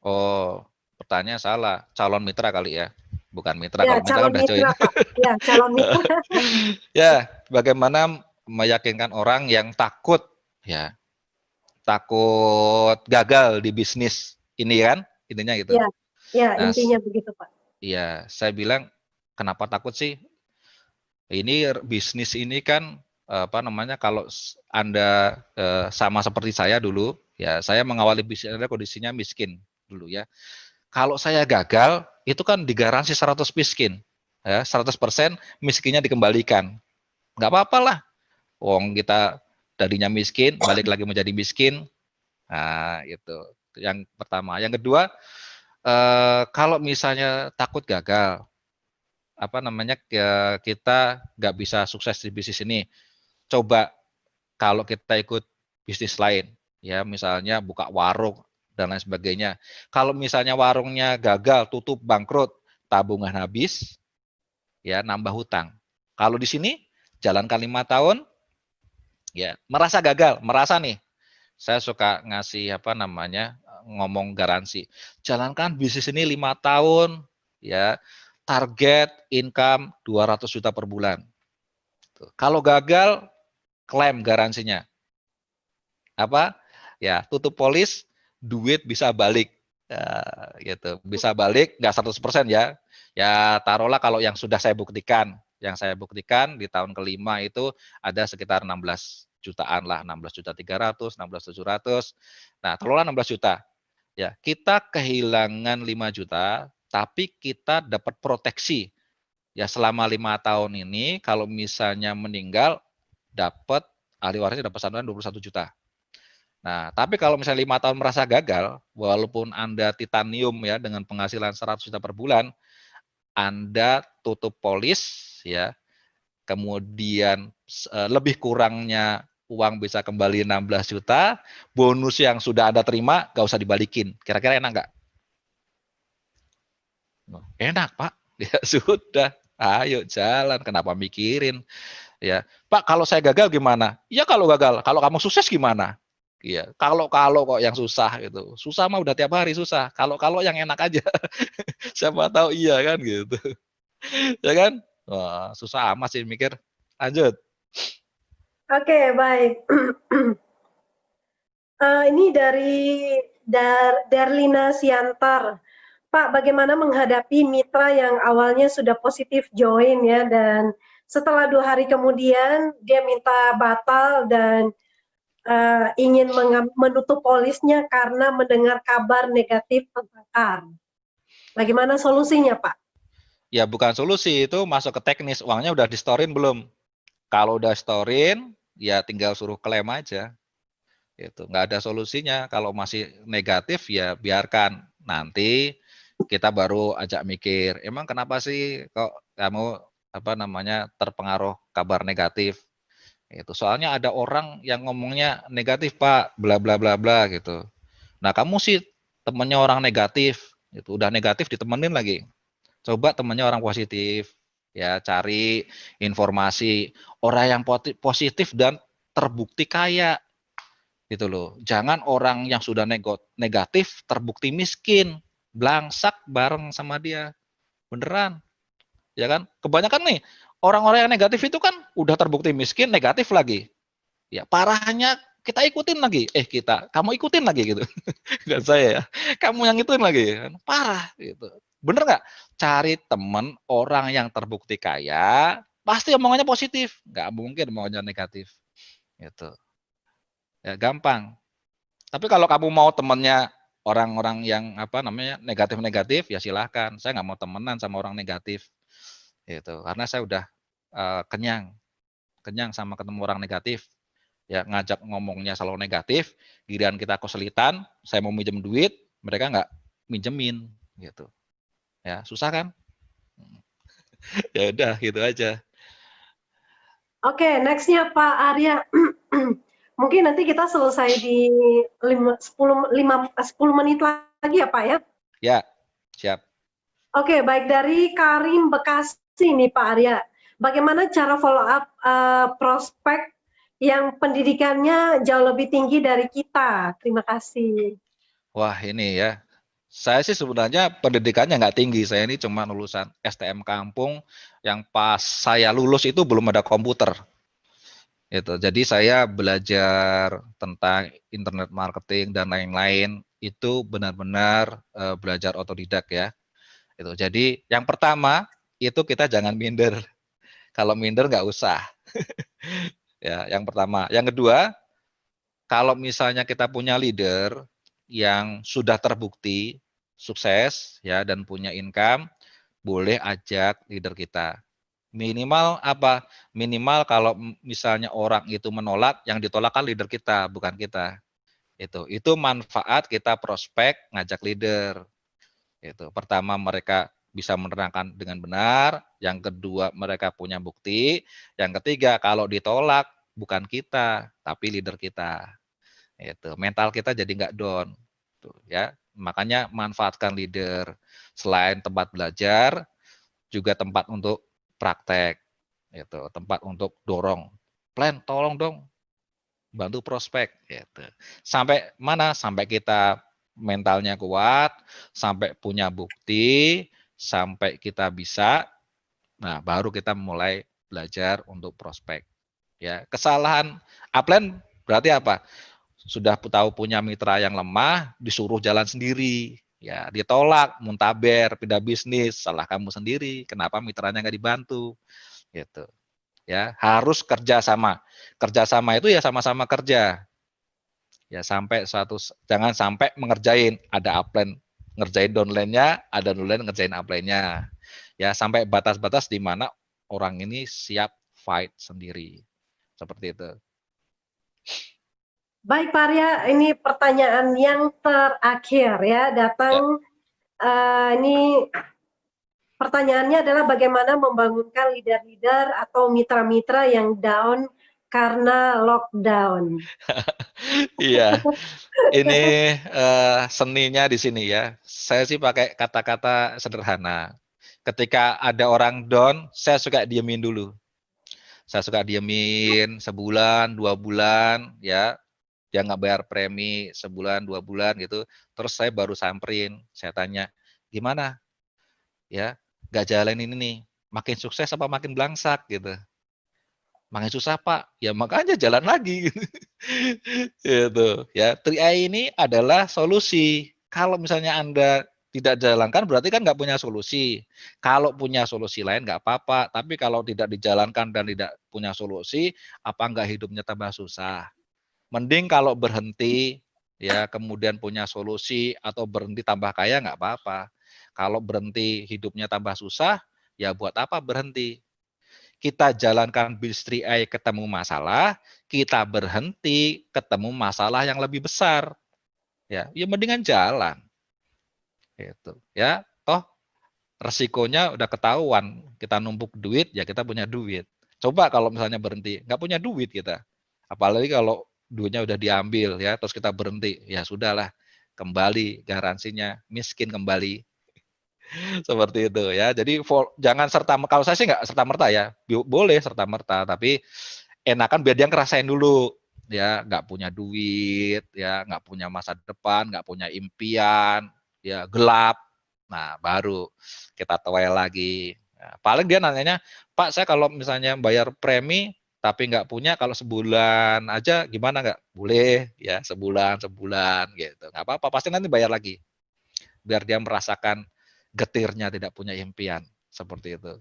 Oh, pertanyaan salah. Calon mitra kali ya. Bukan mitra, Ya, kalau mitra kan calon udah join. mitra, Pak. Ya, calon mitra. Ya, bagaimana meyakinkan orang yang takut, ya, takut gagal di bisnis ini kan, intinya gitu. Ya, ya, Nah, intinya begitu, Pak. iya, saya bilang, kenapa takut sih? Ini bisnis ini kan apa namanya, kalau Anda sama seperti saya dulu, ya saya mengawali bisnis Anda kondisinya miskin dulu ya. Kalau saya gagal, itu kan digaransi 100 miskin. Ya, 100% miskinnya dikembalikan. Nggak apa-apa lah. Wong kita tadinya miskin, balik lagi menjadi miskin. Nah, itu yang pertama. Yang kedua, kalau misalnya takut gagal, apa namanya, kita nggak bisa sukses di bisnis ini. Coba kalau kita ikut bisnis lain, ya misalnya buka warung dan lain sebagainya. Kalau misalnya warungnya gagal, tutup, bangkrut, tabungan habis, ya nambah hutang. Kalau di sini jalankan 5 tahun, ya merasa gagal, merasa nih, saya suka ngasih apa namanya, ngomong garansi. Jalankan bisnis ini 5 tahun, ya target income 200 juta per bulan. Kalau gagal, klaim garansinya. Apa? Ya, tutup polis, duit bisa balik. Gitu. Bisa balik, nggak 100% ya. Ya, taruhlah kalau yang sudah saya buktikan. Yang saya buktikan di tahun kelima itu ada sekitar 16 jutaan lah, 16 juta 300, 16 700. Nah, taruhlah 16 juta. Ya, kita kehilangan 5 juta, tapi kita dapat proteksi. Ya, selama 5 tahun ini, kalau misalnya meninggal, dapat ahli warisnya dapat santunan 21 juta. Nah, tapi kalau misalnya 5 tahun merasa gagal, walaupun Anda titanium ya dengan penghasilan 100 juta per bulan, Anda tutup polis ya, kemudian lebih kurangnya uang bisa kembali 16 juta, bonus yang sudah Anda terima gak usah dibalikin. Kira-kira enak nggak? Enak, Pak. Ya sudah, ayo jalan. Kenapa mikirin? Ya, Pak, kalau saya gagal gimana? Ya kalau gagal, kalau kamu sukses gimana? Iya, kalau kok yang susah gitu. Susah mah udah tiap hari susah. Kalau yang enak aja. Siapa tahu iya kan gitu. Ya kan? Wah, susah amat sih mikir. Lanjut. Oke, baik. Ini dari Darlina Siantar. Pak, bagaimana menghadapi mitra yang awalnya sudah positif join ya, dan setelah 2 hari kemudian dia minta batal dan ingin menutup polisnya karena mendengar kabar negatif tentang KAR. Bagaimana solusinya, Pak? Ya bukan solusi, itu masuk ke teknis. Uangnya udah di-storein belum? Kalau udah storein, ya tinggal suruh klaim aja. Itu nggak ada solusinya. Kalau masih negatif ya biarkan. Nanti kita baru ajak mikir, emang kenapa sih kok kamu apa namanya terpengaruh kabar negatif? Itu soalnya ada orang yang ngomongnya negatif, Pak, bla bla bla bla gitu. Nah, kamu sih temennya orang negatif, itu udah negatif ditemenin lagi. Coba temennya orang positif, ya cari informasi orang yang positif dan terbukti kaya gitu loh. Jangan orang yang sudah negatif terbukti miskin, blangsak bareng sama dia. Beneran, ya kan? Kebanyakan nih orang-orang yang negatif itu kan udah terbukti miskin, negatif lagi. Ya parahnya kita ikutin lagi. Kamu ikutin lagi gitu. Enggak saya ya. Kamu yang ikutin lagi kan. Parah gitu. Bener nggak? Cari temen orang yang terbukti kaya, pasti omongannya positif. Nggak mungkin omongannya negatif. Gitu. Ya gampang. Tapi kalau kamu mau temennya orang-orang yang apa namanya negatif-negatif, ya silahkan. Saya nggak mau temenan sama orang negatif, gitu. Karena saya udah kenyang, kenyang sama ketemu orang negatif. Ya ngajak ngomongnya selalu negatif, giliran kita kesulitan, saya mau minjem duit, mereka nggak minjemin, gitu. Ya susah kan? Ya udah gitu aja. Oke, nextnya Pak Arya. Mungkin nanti kita selesai di 10 menit lagi ya Pak ya. Ya siap. Oke, baik, dari Karim Bekasi nih Pak Arya. Bagaimana cara follow up prospek yang pendidikannya jauh lebih tinggi dari kita? Terima kasih. Wah ini ya. Saya sih sebenarnya pendidikannya nggak tinggi. Saya ini cuma lulusan STM kampung yang pas saya lulus itu belum ada komputer. Itu. Jadi saya belajar tentang internet marketing dan lain-lain itu benar-benar belajar otodidak ya. Itu. Jadi yang pertama itu kita jangan minder. Kalau minder nggak usah. Ya, yang pertama. Yang kedua, kalau misalnya kita punya leader yang sudah terbukti sukses ya dan punya income, boleh ajak leader kita. Minimal apa? Minimal kalau misalnya orang itu menolak, yang ditolak kan leader kita, bukan kita. Itu manfaat kita prospek ngajak leader. Itu. Pertama mereka bisa menerangkan dengan benar, yang kedua mereka punya bukti, yang ketiga kalau ditolak bukan kita, tapi leader kita. Itu. Mental kita jadi nggak down. Tuh, ya. Makanya manfaatkan leader. Selain tempat belajar, juga tempat untuk praktek. Itu, tempat untuk dorong. Plan, tolong dong bantu prospek gitu. Sampai mana? Sampai kita mentalnya kuat, sampai punya bukti, sampai kita bisa, nah baru kita mulai belajar untuk prospek. Ya, kesalahan upline berarti apa? Sudah tahu punya mitra yang lemah, disuruh jalan sendiri. Ya, ditolak, muntaber, pindah bisnis, salah kamu sendiri. Kenapa mitranya nggak dibantu? Gitu. Ya, harus kerjasama. Kerjasama itu ya sama-sama kerja. Ya sampai jangan sampai mengerjain ada upline ngerjain downline-nya, ada downline ngerjain upline-nya. Ya sampai batas-batas di mana orang ini siap fight sendiri. Seperti itu. Baik Pak Arya, ini pertanyaan yang terakhir ya, Ya. datang ini pertanyaannya adalah bagaimana membangunkan leader-leader atau mitra-mitra yang down karena lockdown. Iya, ini seninya di sini ya. Saya sih pakai kata-kata sederhana. Ketika ada orang down, saya suka diemin dulu. Saya suka diemin sebulan, 2 bulan, ya. Dia nggak bayar premi sebulan, 2 bulan gitu. Terus saya baru samperin, saya tanya, gimana? Ya, nggak jalan ini nih, makin sukses apa makin belangsak gitu. Makin susah Pak, ya makanya jalan lagi. Gitu, ya. 3i ini adalah solusi. Kalau misalnya Anda tidak jalankan berarti kan nggak punya solusi. Kalau punya solusi lain nggak apa-apa, tapi kalau tidak dijalankan dan tidak punya solusi, apa nggak hidupnya tambah susah? Mending kalau berhenti, ya kemudian punya solusi atau berhenti tambah kaya nggak apa-apa. Kalau berhenti hidupnya tambah susah, ya buat apa berhenti? Kita jalankan bis 3i ketemu masalah, kita berhenti ketemu masalah yang lebih besar. Ya mendingan jalan. Gitu. Ya, toh resikonya udah ketahuan. Kita numpuk duit, ya kita punya duit. Coba kalau misalnya berhenti, nggak punya duit kita. Apalagi kalau duitnya udah diambil ya, terus kita berhenti, ya sudahlah, kembali garansinya miskin kembali. Seperti itu ya. Jadi jangan kalau saya sih nggak serta merta ya, boleh serta merta, tapi enakan biar dia ngerasain dulu ya, nggak punya duit ya, nggak punya masa depan, nggak punya impian, ya gelap. Nah baru kita tuai lagi. Nah, paling dia nanyanya, Pak saya kalau misalnya bayar premi tapi nggak punya, kalau sebulan aja gimana nggak? Boleh ya, sebulan sebulan gitu, nggak apa-apa, pasti nanti bayar lagi. Biar dia merasakan getirnya tidak punya impian, seperti itu.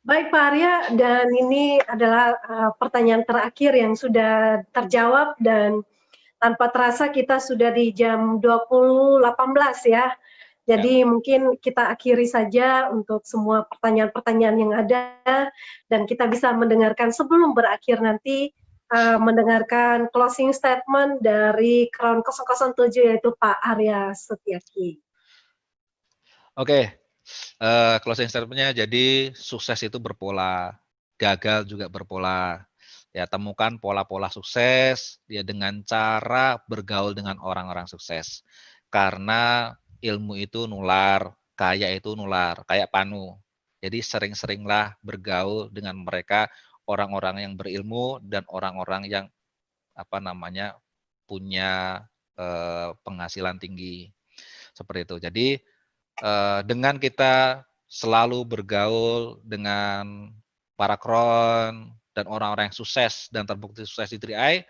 Baik Pak Arya, dan ini adalah pertanyaan terakhir yang sudah terjawab dan tanpa terasa kita sudah di jam 20.18 ya. Ya. Jadi mungkin kita akhiri saja untuk semua pertanyaan-pertanyaan yang ada dan kita bisa mendengarkan sebelum berakhir nanti mendengarkan closing statement dari Crown 007 yaitu Pak Arya Setiaki. Oke, closing statement-nya jadi sukses itu berpola, gagal juga berpola. Ya, temukan pola-pola sukses ya dengan cara bergaul dengan orang-orang sukses. Karena ilmu itu nular, kaya itu nular, kayak panu. Jadi sering-seringlah bergaul dengan mereka, orang-orang yang berilmu dan orang-orang yang punya penghasilan tinggi seperti itu. Jadi dengan kita selalu bergaul dengan para kron dan orang-orang yang sukses dan terbukti sukses di 3i,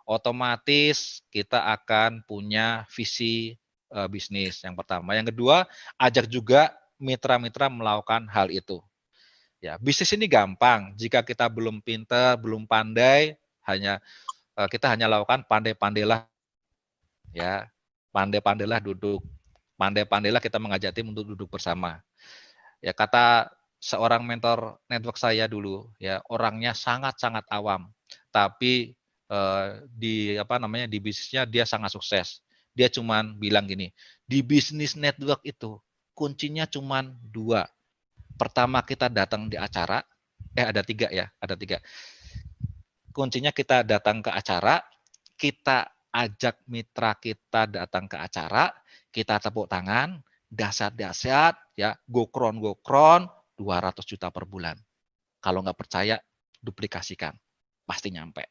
otomatis kita akan punya visi bisnis yang pertama. Yang kedua, ajak juga mitra-mitra melakukan hal itu. Ya, bisnis ini gampang. Jika kita belum pintar, belum pandai, kita hanya lakukan pandai-pandailah, ya, pandai-pandailah duduk, pandai-pandailah kita mengajak tim untuk duduk bersama. Ya, kata seorang mentor network saya dulu, ya, orangnya sangat-sangat awam, tapi di bisnisnya dia sangat sukses. Dia cuman bilang gini, di bisnis network itu kuncinya cuman 2. Pertama, kita datang di acara, ada 3 ya, ada 3. Kuncinya kita datang ke acara, kita ajak mitra kita datang ke acara, kita tepuk tangan, dahsyat-dahsyat, ya, gokron 200 juta per bulan. Kalau nggak percaya, duplikasikan, pasti nyampe.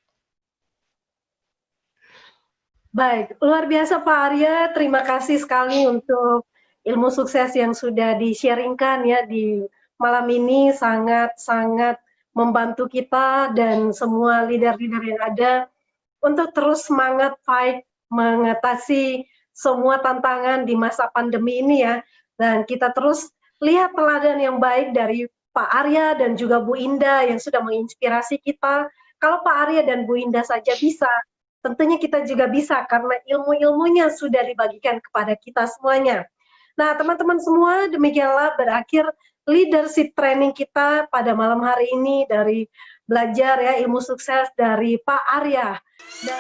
Baik, luar biasa Pak Arya, terima kasih sekali untuk ilmu sukses yang sudah di-sharingkan ya di malam ini, sangat-sangat membantu kita dan semua leader-leader yang ada untuk terus semangat fight mengatasi semua tantangan di masa pandemi ini ya. Dan kita terus lihat teladan yang baik dari Pak Arya dan juga Bu Indah yang sudah menginspirasi kita. Kalau Pak Arya dan Bu Indah saja bisa, tentunya kita juga bisa karena ilmu-ilmunya sudah dibagikan kepada kita semuanya. Nah, teman-teman semua, demikianlah berakhir leadership training kita pada malam hari ini dari belajar ya ilmu sukses dari Pak Arya. Dan